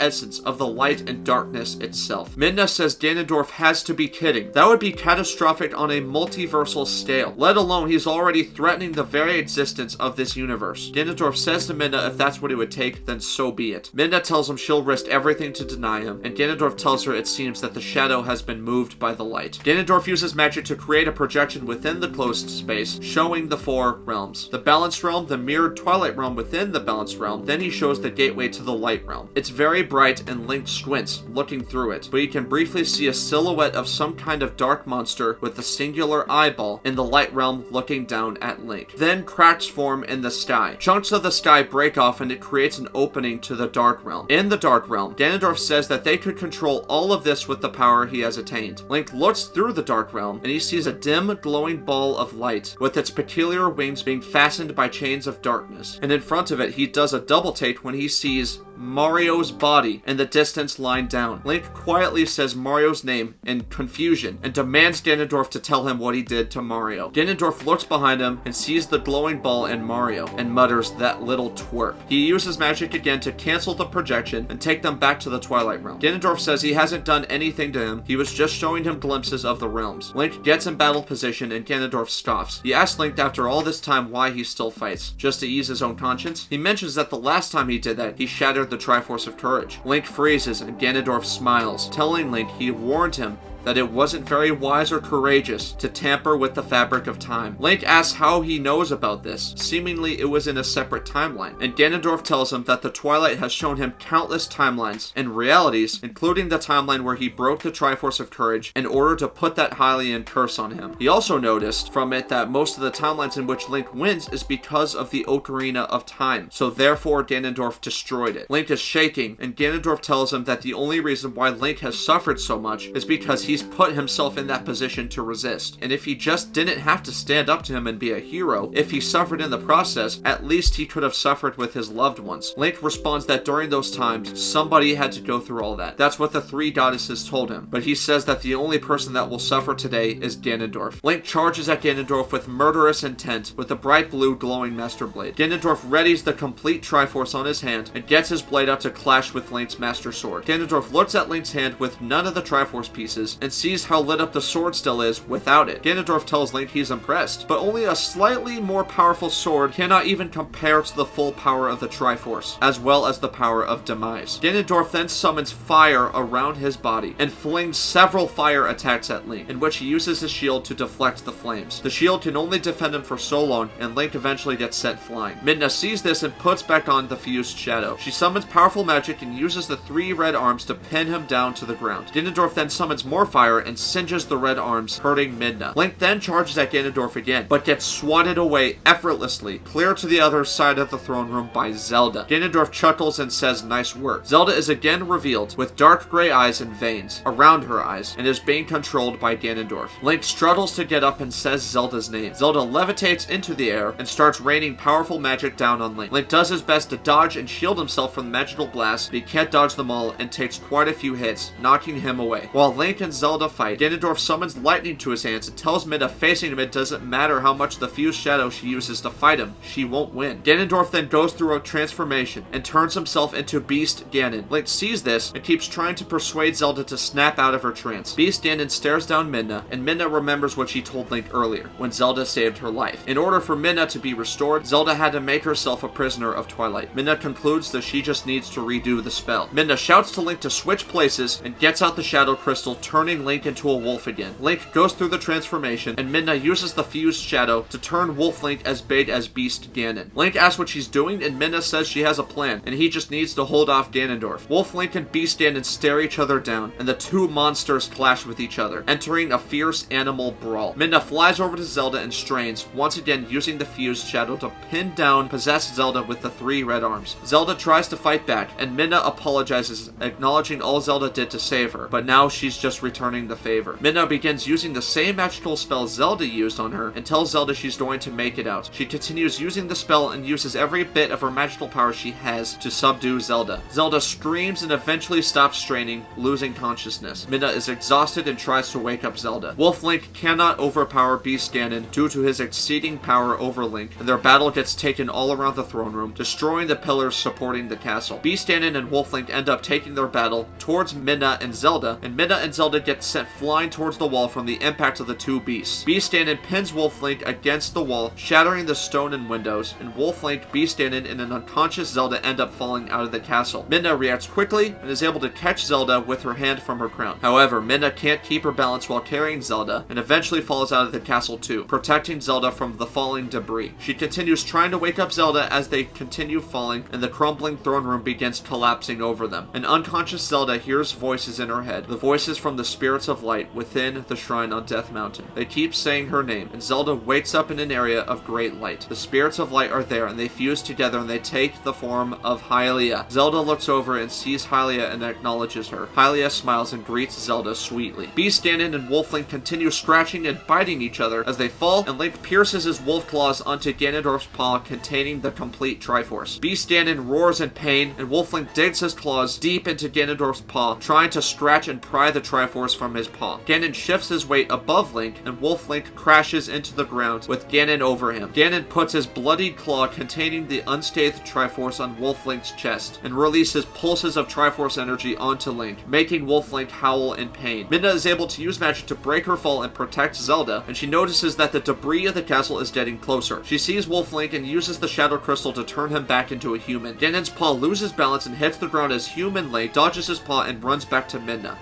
essence of the light and darkness itself. Midna says Ganondorf has to be kidding. That would be catastrophic on a multiversal scale, let alone he's already threatening the very existence of this universe. Ganondorf says to Midna if that's what it would take, then so be it. Midna tells him she'll risk everything to deny him, and Ganondorf tells her it seems that the shadow has been moved by the light. Ganondorf uses magic to create a projection within the closed space, showing the 4 realms. The Balanced Realm, the mirrored Twilight Realm within the Balanced Realm, then he shows the gateway to the Light Realm. It's very bright and Link squints, looking through it, but he can briefly see a silhouette of some kind of dark monster with a singular eyeball in the Light Realm looking down at Link. Then cracks form in the sky. Chunks of the sky break off and it creates an opening to the Dark Realm. In the Dark Realm, Ganondorf says that they could control all of this with the power he has attained. Link looks through the Dark Realm and he sees a dim, glowing ball of light with its peculiar wings being fastened by chains of darkness. And in front of it, he does a double take when he sees Mario's body in the distance lying down. Link quietly says Mario's name in confusion and demands Ganondorf to tell him what he did to Mario. Ganondorf looks behind him and sees the glowing ball in Mario and mutters, "That little twerp." He uses magic again to cancel the projection and take them back to the Twilight Realm. Ganondorf says he hasn't done anything to him, he was just showing him glimpses of the realms. Link gets in battle position and Ganondorf scoffs. He asks Link after all this time why he still fights, just to ease his own conscience. He mentions that the last time he did that, he shattered the Triforce of Courage. Link freezes and Ganondorf smiles, telling Link he warned him that it wasn't very wise or courageous to tamper with the fabric of time. Link asks how he knows about this. Seemingly it was in a separate timeline, and Ganondorf tells him that the Twilight has shown him countless timelines and realities, including the timeline where he broke the Triforce of Courage in order to put that Hylian curse on him. He also noticed from it that most of the timelines in which Link wins is because of the Ocarina of Time, so therefore Ganondorf destroyed it. Link is shaking, and Ganondorf tells him that the only reason why Link has suffered so much is because he's put himself in that position to resist. And if he just didn't have to stand up to him and be a hero, if he suffered in the process, at least he could have suffered with his loved ones. Link responds that during those times, somebody had to go through all that. That's what the 3 goddesses told him. But he says that the only person that will suffer today is Ganondorf. Link charges at Ganondorf with murderous intent with the bright blue glowing Master Blade. Ganondorf readies the complete Triforce on his hand and gets his blade out to clash with Link's Master Sword. Ganondorf looks at Link's hand with none of the Triforce pieces and sees how lit up the sword still is without it. Ganondorf tells Link he's impressed, but only a slightly more powerful sword cannot even compare to the full power of the Triforce, as well as the power of Demise. Ganondorf then summons fire around his body and flings several fire attacks at Link, in which he uses his shield to deflect the flames. The shield can only defend him for so long, and Link eventually gets sent flying. Midna sees this and puts back on the fused shadow. She summons powerful magic and uses the 3 red arms to pin him down to the ground. Ganondorf then summons more fire and singes the red arms, hurting Midna. Link then charges at Ganondorf again, but gets swatted away effortlessly, clear to the other side of the throne room by Zelda. Ganondorf chuckles and says nice work. Zelda is again revealed, with dark gray eyes and veins around her eyes, and is being controlled by Ganondorf. Link struggles to get up and says Zelda's name. Zelda levitates into the air and starts raining powerful magic down on Link. Link does his best to dodge and shield himself from the magical blast, but he can't dodge them all and takes quite a few hits, knocking him away. While Link and Zelda fight, Ganondorf summons lightning to his hands and tells Midna facing him it doesn't matter how much the fused shadow she uses to fight him, she won't win. Ganondorf then goes through a transformation and turns himself into Beast Ganon. Link sees this and keeps trying to persuade Zelda to snap out of her trance. Beast Ganon stares down Midna, and Midna remembers what she told Link earlier, when Zelda saved her life. In order for Midna to be restored, Zelda had to make herself a prisoner of Twilight. Midna concludes that she just needs to redo the spell. Midna shouts to Link to switch places and gets out the Shadow Crystal, turning Link into a wolf again. Link goes through the transformation, and Midna uses the fused shadow to turn Wolf Link as big as Beast Ganon. Link asks what she's doing, and Midna says she has a plan, and he just needs to hold off Ganondorf. Wolf Link and Beast Ganon stare each other down, and the 2 monsters clash with each other, entering a fierce animal brawl. Midna flies over to Zelda and strains, once again using the fused shadow to pin down possessed Zelda with the 3 red arms. Zelda tries to fight back, and Midna apologizes, acknowledging all Zelda did to save her, but now she's just returning the favor. Midna begins using the same magical spell Zelda used on her, and tells Zelda she's going to make it out. She continues using the spell and uses every bit of her magical power she has to subdue Zelda. Zelda screams and eventually stops straining, losing consciousness. Midna is exhausted and tries to wake up Zelda. Wolf Link cannot overpower Beast Ganon due to his exceeding power over Link, and their battle gets taken all around the throne room, destroying the pillars supporting the castle. Beast Ganon and Wolf Link end up taking their battle towards Midna and Zelda, and Midna and Zelda get sent flying towards the wall from the impact of the 2 beasts. Beast Ganon pins Wolf Link against the wall, shattering the stone and windows, and Wolf Link, Beast Ganon, and an unconscious Zelda end up falling out of the castle. Midna reacts quickly and is able to catch Zelda with her hand from her crown. However, Midna can't keep her balance while carrying Zelda, and eventually falls out of the castle too, protecting Zelda from the falling debris. She continues trying to wake up Zelda as they continue falling, and the crumbling throne room begins collapsing over them. An unconscious Zelda hears voices in her head, the voices from the spirits of light within the shrine on Death Mountain. They keep saying her name, and Zelda wakes up in an area of great light. The spirits of light are there, and they fuse together and they take the form of Hylia. Zelda looks over and sees Hylia and acknowledges her. Hylia smiles and greets Zelda sweetly. Beast Ganon and Wolf Link continue scratching and biting each other as they fall, and Link pierces his wolf claws onto Ganondorf's paw, containing the complete Triforce. Beast Ganon roars in pain, and Wolf Link digs his claws deep into Ganondorf's paw, trying to scratch and pry the Triforce from his paw. Ganon shifts his weight above Link, and Wolf Link crashes into the ground with Ganon over him. Ganon puts his bloodied claw containing the unscathed Triforce on Wolf Link's chest, and releases pulses of Triforce energy onto Link, making Wolf Link howl in pain. Midna is able to use magic to break her fall and protect Zelda, and she notices that the debris of the castle is getting closer. She sees Wolf Link and uses the Shadow Crystal to turn him back into a human. Ganon's paw loses balance and hits the ground as human Link dodges his paw and runs back to Midna,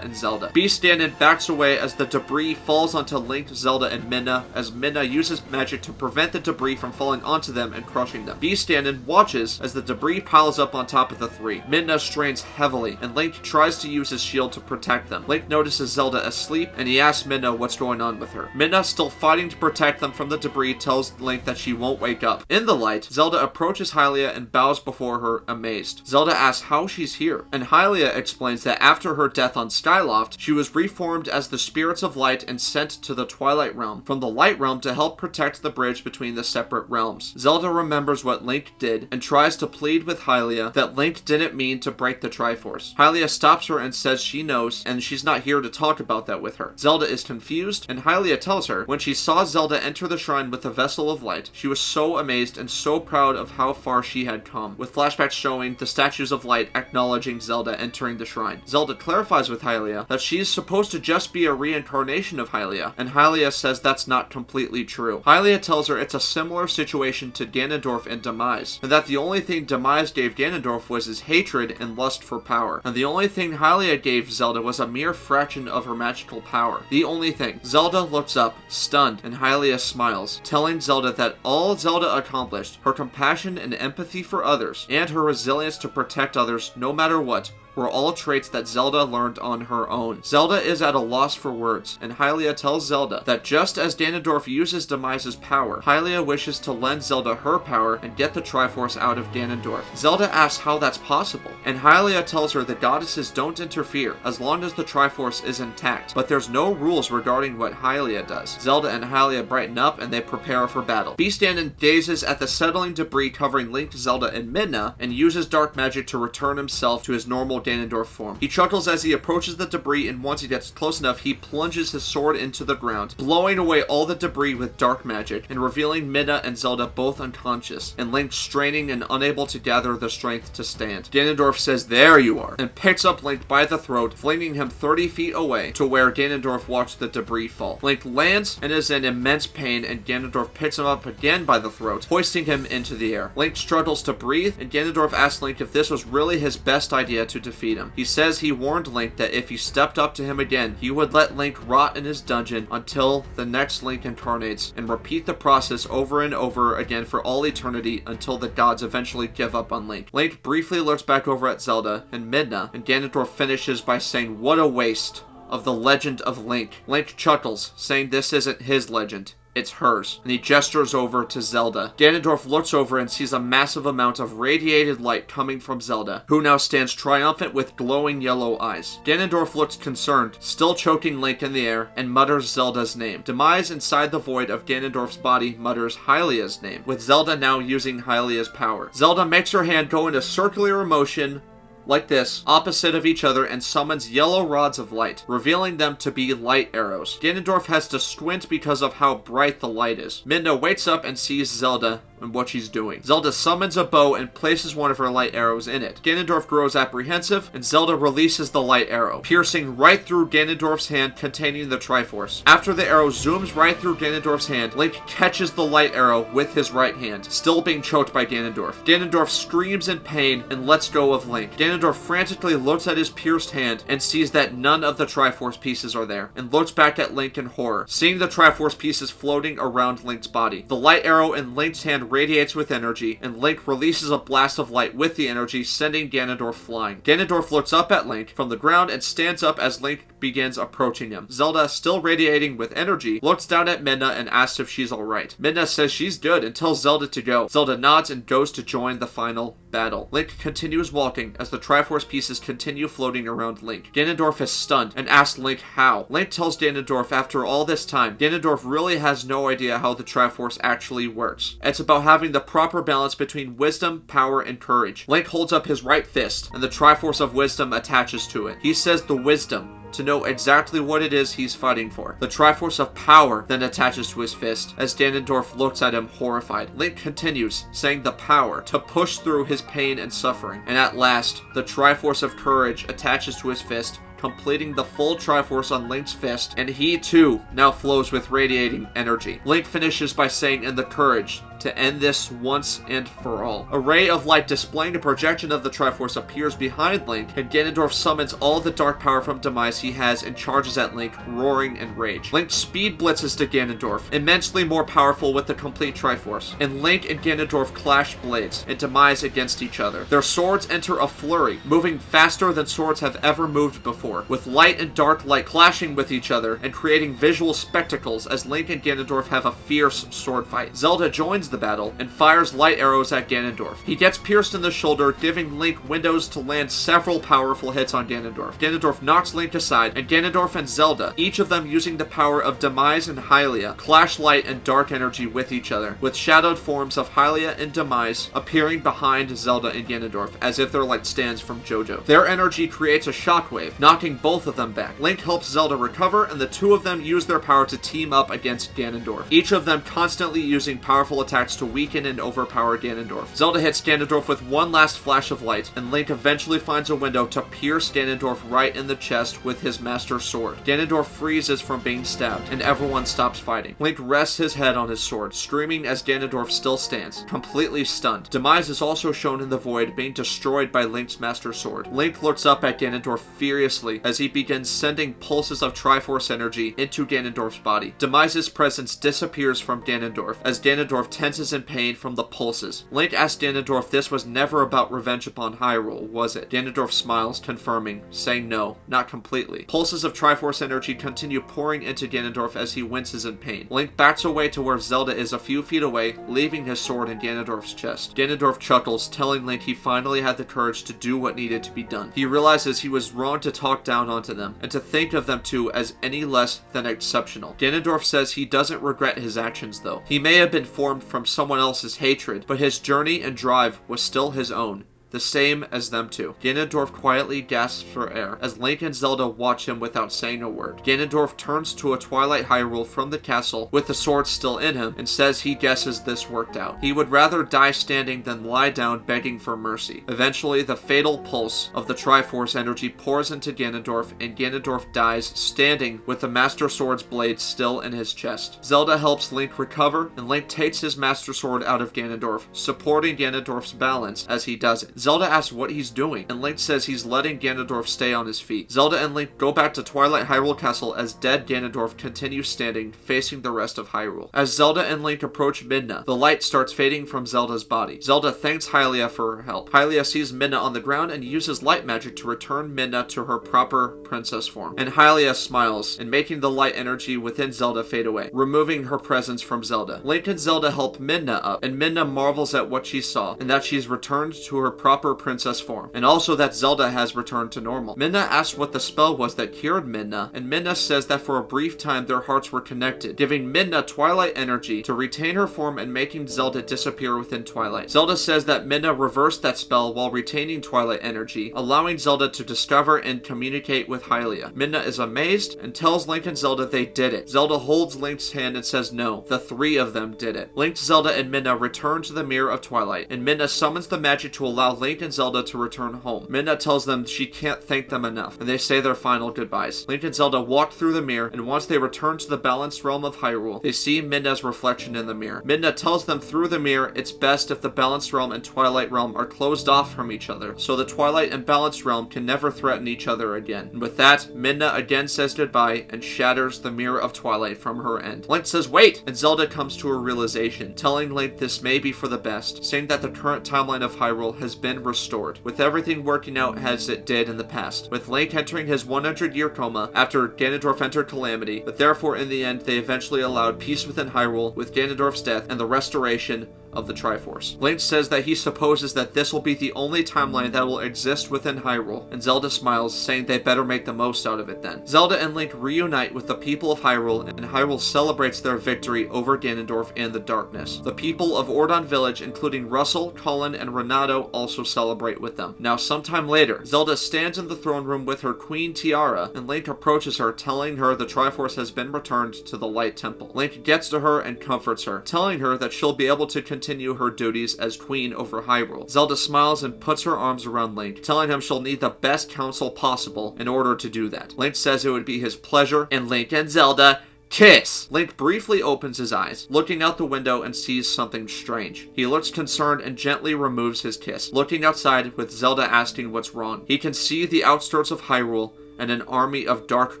and Zelda. Beast Ganon backs away as the debris falls onto Link, Zelda, and Midna, as Midna uses magic to prevent the debris from falling onto them and crushing them. Beast Ganon watches as the debris piles up on top of the 3. Midna strains heavily, and Link tries to use his shield to protect them. Link notices Zelda asleep, and he asks Midna what's going on with her. Midna, still fighting to protect them from the debris, tells Link that she won't wake up. In the light, Zelda approaches Hylia and bows before her, amazed. Zelda asks how she's here, and Hylia explains that after her death on Skyloft, she was reformed as the spirits of light and sent to the Twilight Realm from the Light Realm to help protect the bridge between the separate realms. Zelda remembers what Link did and tries to plead with Hylia that Link didn't mean to break the Triforce. Hylia stops her and says she knows, and she's not here to talk about that with her. Zelda is confused, and Hylia tells her when she saw Zelda enter the shrine with the Vessel of Light, she was so amazed and so proud of how far she had come, with flashbacks showing the statues of light acknowledging Zelda entering the shrine. Zelda clarifies with with Hylia that she's supposed to just be a reincarnation of Hylia, and Hylia says that's not completely true. Hylia tells her it's a similar situation to Ganondorf and Demise, and that the only thing Demise gave Ganondorf was his hatred and lust for power, and the only thing Hylia gave Zelda was a mere fraction of her magical power. The only thing. Zelda looks up, stunned, and Hylia smiles, telling Zelda that all Zelda accomplished, her compassion and empathy for others, and her resilience to protect others no matter what, were all traits that Zelda learned on her own. Zelda is at a loss for words, and Hylia tells Zelda that just as Ganondorf uses Demise's power, Hylia wishes to lend Zelda her power and get the Triforce out of Ganondorf. Zelda asks how that's possible, and Hylia tells her the goddesses don't interfere as long as the Triforce is intact, but there's no rules regarding what Hylia does. Zelda and Hylia brighten up and they prepare for battle. Beast Ganon gazes at the settling debris covering Link, Zelda, and Midna, and uses dark magic to return himself to his normal Ganondorf form. He chuckles as he approaches the debris, and once he gets close enough, he plunges his sword into the ground, blowing away all the debris with dark magic, and revealing Midna and Zelda both unconscious, and Link straining and unable to gather the strength to stand. Ganondorf says, "There you are," and picks up Link by the throat, flinging him 30 feet away to where Ganondorf watched the debris fall. Link lands and is in immense pain, and Ganondorf picks him up again by the throat, hoisting him into the air. Link struggles to breathe, and Ganondorf asks Link if this was really his best idea to defeat him. He says he warned Link that if he stepped up to him again, he would let Link rot in his dungeon until the next Link incarnates, and repeat the process over and over again for all eternity until the gods eventually give up on Link. Link briefly looks back over at Zelda and Midna, and Ganondorf finishes by saying, "What a waste of the legend of Link." Link chuckles, saying this isn't his legend, it's hers, and he gestures over to Zelda. Ganondorf looks over and sees a massive amount of radiated light coming from Zelda, who now stands triumphant with glowing yellow eyes. Ganondorf looks concerned, still choking Link in the air, and mutters Zelda's name. Demise inside the void of Ganondorf's body mutters Hylia's name, with Zelda now using Hylia's power. Zelda makes her hand go into circular motion, like this, opposite of each other, and summons yellow rods of light, revealing them to be light arrows. Ganondorf has to squint because of how bright the light is. Midna wakes up and sees Zelda and what she's doing. Zelda summons a bow and places one of her light arrows in it. Ganondorf grows apprehensive, and Zelda releases the light arrow, piercing right through Ganondorf's hand containing the Triforce. After the arrow zooms right through Ganondorf's hand, Link catches the light arrow with his right hand, still being choked by Ganondorf. Ganondorf screams in pain and lets go of Link. Ganondorf frantically looks at his pierced hand and sees that none of the Triforce pieces are there, and looks back at Link in horror, seeing the Triforce pieces floating around Link's body. The light arrow in Link's hand radiates with energy, and Link releases a blast of light with the energy, sending Ganondorf flying. Ganondorf looks up at Link from the ground and stands up as Link begins approaching him. Zelda, still radiating with energy, looks down at Midna and asks if she's alright. Midna says she's good and tells Zelda to go. Zelda nods and goes to join the final battle. Link continues walking as the Triforce pieces continue floating around Link. Ganondorf is stunned and asks Link how. Link tells Ganondorf after all this time, Ganondorf really has no idea how the Triforce actually works. It's about having the proper balance between wisdom, power, and courage. Link holds up his right fist, and the Triforce of Wisdom attaches to it. He says the wisdom to know exactly what it is he's fighting for. The Triforce of Power then attaches to his fist, as Ganondorf looks at him horrified. Link continues, saying the power to push through his pain and suffering. And at last, the Triforce of Courage attaches to his fist, completing the full Triforce on Link's fist, and he too now flows with radiating energy. Link finishes by saying in the courage to end this once and for all. A ray of light displaying a projection of the Triforce appears behind Link, and Ganondorf summons all the dark power from Demise he has and charges at Link, roaring in rage. Link speed blitzes to Ganondorf, immensely more powerful with the complete Triforce, and Link and Ganondorf clash blades and Demise against each other. Their swords enter a flurry, moving faster than swords have ever moved before, with light and dark light clashing with each other and creating visual spectacles as Link and Ganondorf have a fierce sword fight. Zelda joins the battle and fires light arrows at Ganondorf. He gets pierced in the shoulder, giving Link windows to land several powerful hits on Ganondorf. Ganondorf knocks Link aside, and Ganondorf and Zelda, each of them using the power of Demise and Hylia, clash light and dark energy with each other, with shadowed forms of Hylia and Demise appearing behind Zelda and Ganondorf, as if they're like stands from JoJo. Their energy creates a shockwave, knocking both of them back. Link helps Zelda recover, and the two of them use their power to team up against Ganondorf, each of them constantly using powerful attacks attacks to weaken and overpower Ganondorf. Zelda hits Ganondorf with one last flash of light, and Link eventually finds a window to pierce Ganondorf right in the chest with his Master Sword. Ganondorf freezes from being stabbed, and everyone stops fighting. Link rests his head on his sword, screaming as Ganondorf still stands, completely stunned. Demise is also shown in the void, being destroyed by Link's Master Sword. Link looks up at Ganondorf furiously as he begins sending pulses of Triforce energy into Ganondorf's body. Demise's presence disappears from Ganondorf as Ganondorf tenses in pain from the pulses. Link asks Ganondorf this was never about revenge upon Hyrule, was it? Ganondorf smiles, confirming, saying no, not completely. Pulses of Triforce energy continue pouring into Ganondorf as he winces in pain. Link backs away to where Zelda is a few feet away, leaving his sword in Ganondorf's chest. Ganondorf chuckles, telling Link he finally had the courage to do what needed to be done. He realizes he was wrong to talk down onto them, and to think of them two as any less than exceptional. Ganondorf says he doesn't regret his actions though. He may have been formed from someone else's hatred, but his journey and drive was still his own. The same as them two. Ganondorf quietly gasps for air as Link and Zelda watch him without saying a word. Ganondorf turns to a Twilight Hyrule from the castle with the sword still in him and says he guesses this worked out. He would rather die standing than lie down begging for mercy. Eventually, the fatal pulse of the Triforce energy pours into Ganondorf and Ganondorf dies standing with the Master Sword's blade still in his chest. Zelda helps Link recover and Link takes his Master Sword out of Ganondorf, supporting Ganondorf's balance as he does it. Zelda asks what he's doing, and Link says he's letting Ganondorf stay on his feet. Zelda and Link go back to Twilight Hyrule Castle as dead Ganondorf continues standing, facing the rest of Hyrule. As Zelda and Link approach Midna, the light starts fading from Zelda's body. Zelda thanks Hylia for her help. Hylia sees Midna on the ground and uses light magic to return Midna to her proper princess form. And Hylia smiles, and making the light energy within Zelda fade away, removing her presence from Zelda. Link and Zelda help Midna up, and Midna marvels at what she saw, and that she's returned to her proper princess form, and also that Zelda has returned to normal. Midna asks what the spell was that cured Midna, and Midna says that for a brief time their hearts were connected, giving Midna Twilight energy to retain her form and making Zelda disappear within Twilight. Zelda says that Midna reversed that spell while retaining Twilight energy, allowing Zelda to discover and communicate with Hylia. Midna is amazed and tells Link and Zelda they did it. Zelda holds Link's hand and says no, the three of them did it. Link, Zelda, and Midna return to the Mirror of Twilight, and Midna summons the magic to allow Link and Zelda to return home. Midna tells them she can't thank them enough, and they say their final goodbyes. Link and Zelda walk through the mirror, and once they return to the balanced realm of Hyrule, they see Midna's reflection in the mirror. Midna tells them through the mirror it's best if the balanced realm and Twilight realm are closed off from each other, so the Twilight and balanced realm can never threaten each other again. And with that, Midna again says goodbye and shatters the Mirror of Twilight from her end. Link says wait, and Zelda comes to a realization, telling Link this may be for the best, saying that the current timeline of Hyrule has been restored, with everything working out as it did in the past, with Link entering his 100-year coma after Ganondorf entered Calamity, but therefore in the end they eventually allowed peace within Hyrule with Ganondorf's death and the restoration of the Triforce. Link says that he supposes that this will be the only timeline that will exist within Hyrule, and Zelda smiles, saying they better make the most out of it then. Zelda and Link reunite with the people of Hyrule, and Hyrule celebrates their victory over Ganondorf and the darkness. The people of Ordon Village, including Russell, Colin, and Renato, also celebrate with them. Now, sometime later, Zelda stands in the throne room with her queen tiara, and Link approaches her, telling her the Triforce has been returned to the Light Temple. Link gets to her and comforts her, telling her that she'll be able to continue her duties as queen over Hyrule. Zelda smiles and puts her arms around Link, telling him she'll need the best counsel possible in order to do that. Link says it would be his pleasure, and Link and Zelda kiss! Link briefly opens his eyes, looking out the window and sees something strange. He looks concerned and gently removes his kiss, looking outside with Zelda asking what's wrong. He can see the outskirts of Hyrule and an army of dark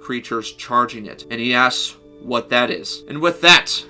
creatures charging it, and he asks what that is. And with that,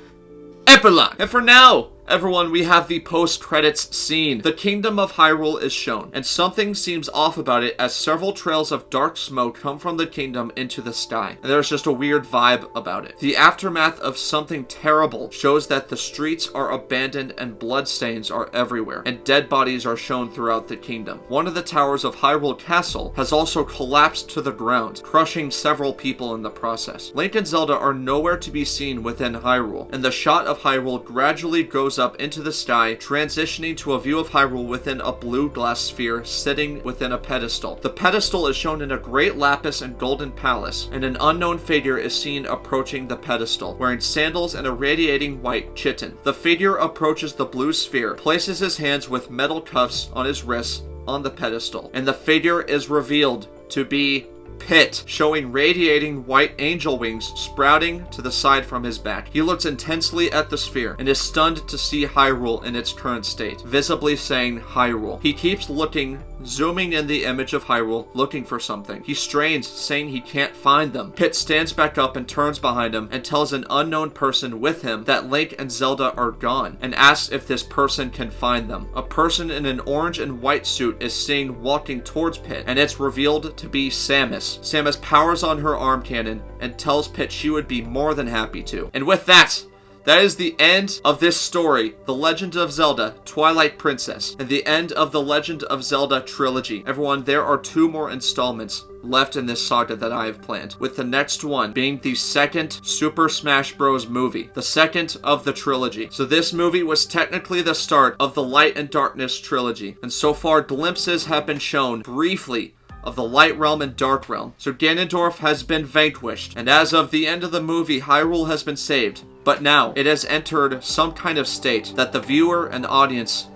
epilogue! And for now, everyone, we have the post-credits scene. The Kingdom of Hyrule is shown, and something seems off about it as several trails of dark smoke come from the kingdom into the sky, and there's just a weird vibe about it. The aftermath of something terrible shows that the streets are abandoned and bloodstains are everywhere, and dead bodies are shown throughout the kingdom. One of the towers of Hyrule Castle has also collapsed to the ground, crushing several people in the process. Link and Zelda are nowhere to be seen within Hyrule, and the shot of Hyrule gradually goes goes up into the sky, transitioning to a view of Hyrule within a blue glass sphere sitting within a pedestal. The pedestal is shown in a great lapis and golden palace, and an unknown figure is seen approaching the pedestal, wearing sandals and a radiating white chitin. The figure approaches the blue sphere, places his hands with metal cuffs on his wrists on the pedestal, and the figure is revealed to be Pit, showing radiating white angel wings sprouting to the side from his back. He looks intensely at the sphere and is stunned to see Hyrule in its current state, visibly saying Hyrule. He keeps looking, zooming in the image of Hyrule, looking for something. He strains, saying he can't find them. Pit stands back up and turns behind him and tells an unknown person with him that Link and Zelda are gone, and asks if this person can find them. A person in an orange and white suit is seen walking towards Pit, and it's revealed to be Samus. Samus powers on her arm cannon and tells Pit she would be more than happy to. And with that is the end of this story, The Legend of Zelda, Twilight Princess, and the end of the Legend of Zelda trilogy. Everyone, there are 2 more installments left in this saga that I have planned, with the next one being the second Super Smash Bros. Movie, the second of the trilogy. So this movie was technically the start of the Light and Darkness trilogy, and so far glimpses have been shown briefly of the Light Realm and Dark Realm. So Ganondorf has been vanquished, and as of the end of the movie, Hyrule has been saved. But now, it has entered some kind of state that the viewer and audience,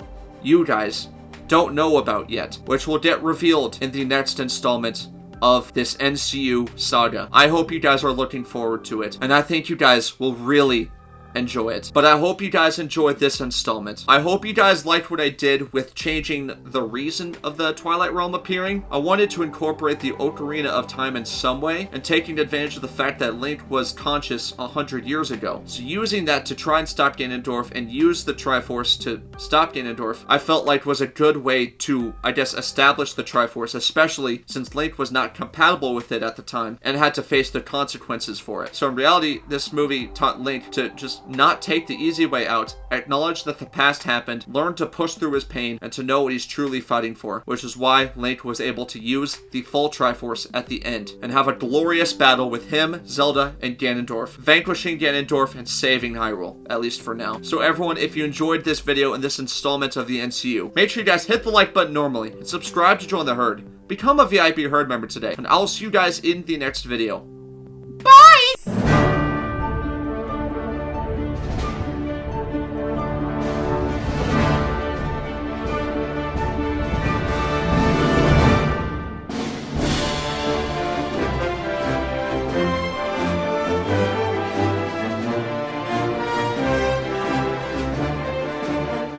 you guys, don't know about yet, which will get revealed in the next installment of this NCU saga. I hope you guys are looking forward to it, and I think you guys will really enjoy it. But I hope you guys enjoyed this installment. I hope you guys liked what I did with changing the reason of the Twilight Realm appearing. I wanted to incorporate the Ocarina of Time in some way, and taking advantage of the fact that Link was conscious 100 years ago. So using that to try and stop Ganondorf and use the Triforce to stop Ganondorf, I felt like was a good way to, I guess, establish the Triforce, especially since Link was not compatible with it at the time and had to face the consequences for it. So in reality, this movie taught Link to just not take the easy way out, acknowledge that the past happened, learn to push through his pain, and to know what he's truly fighting for, which is why Link was able to use the full Triforce at the end, and have a glorious battle with him, Zelda, and Ganondorf, vanquishing Ganondorf and saving Hyrule, at least for now. So everyone, if you enjoyed this video and this installment of the NCU, make sure you guys hit the like button normally, and subscribe to join the herd. Become a VIP herd member today, and I'll see you guys in the next video.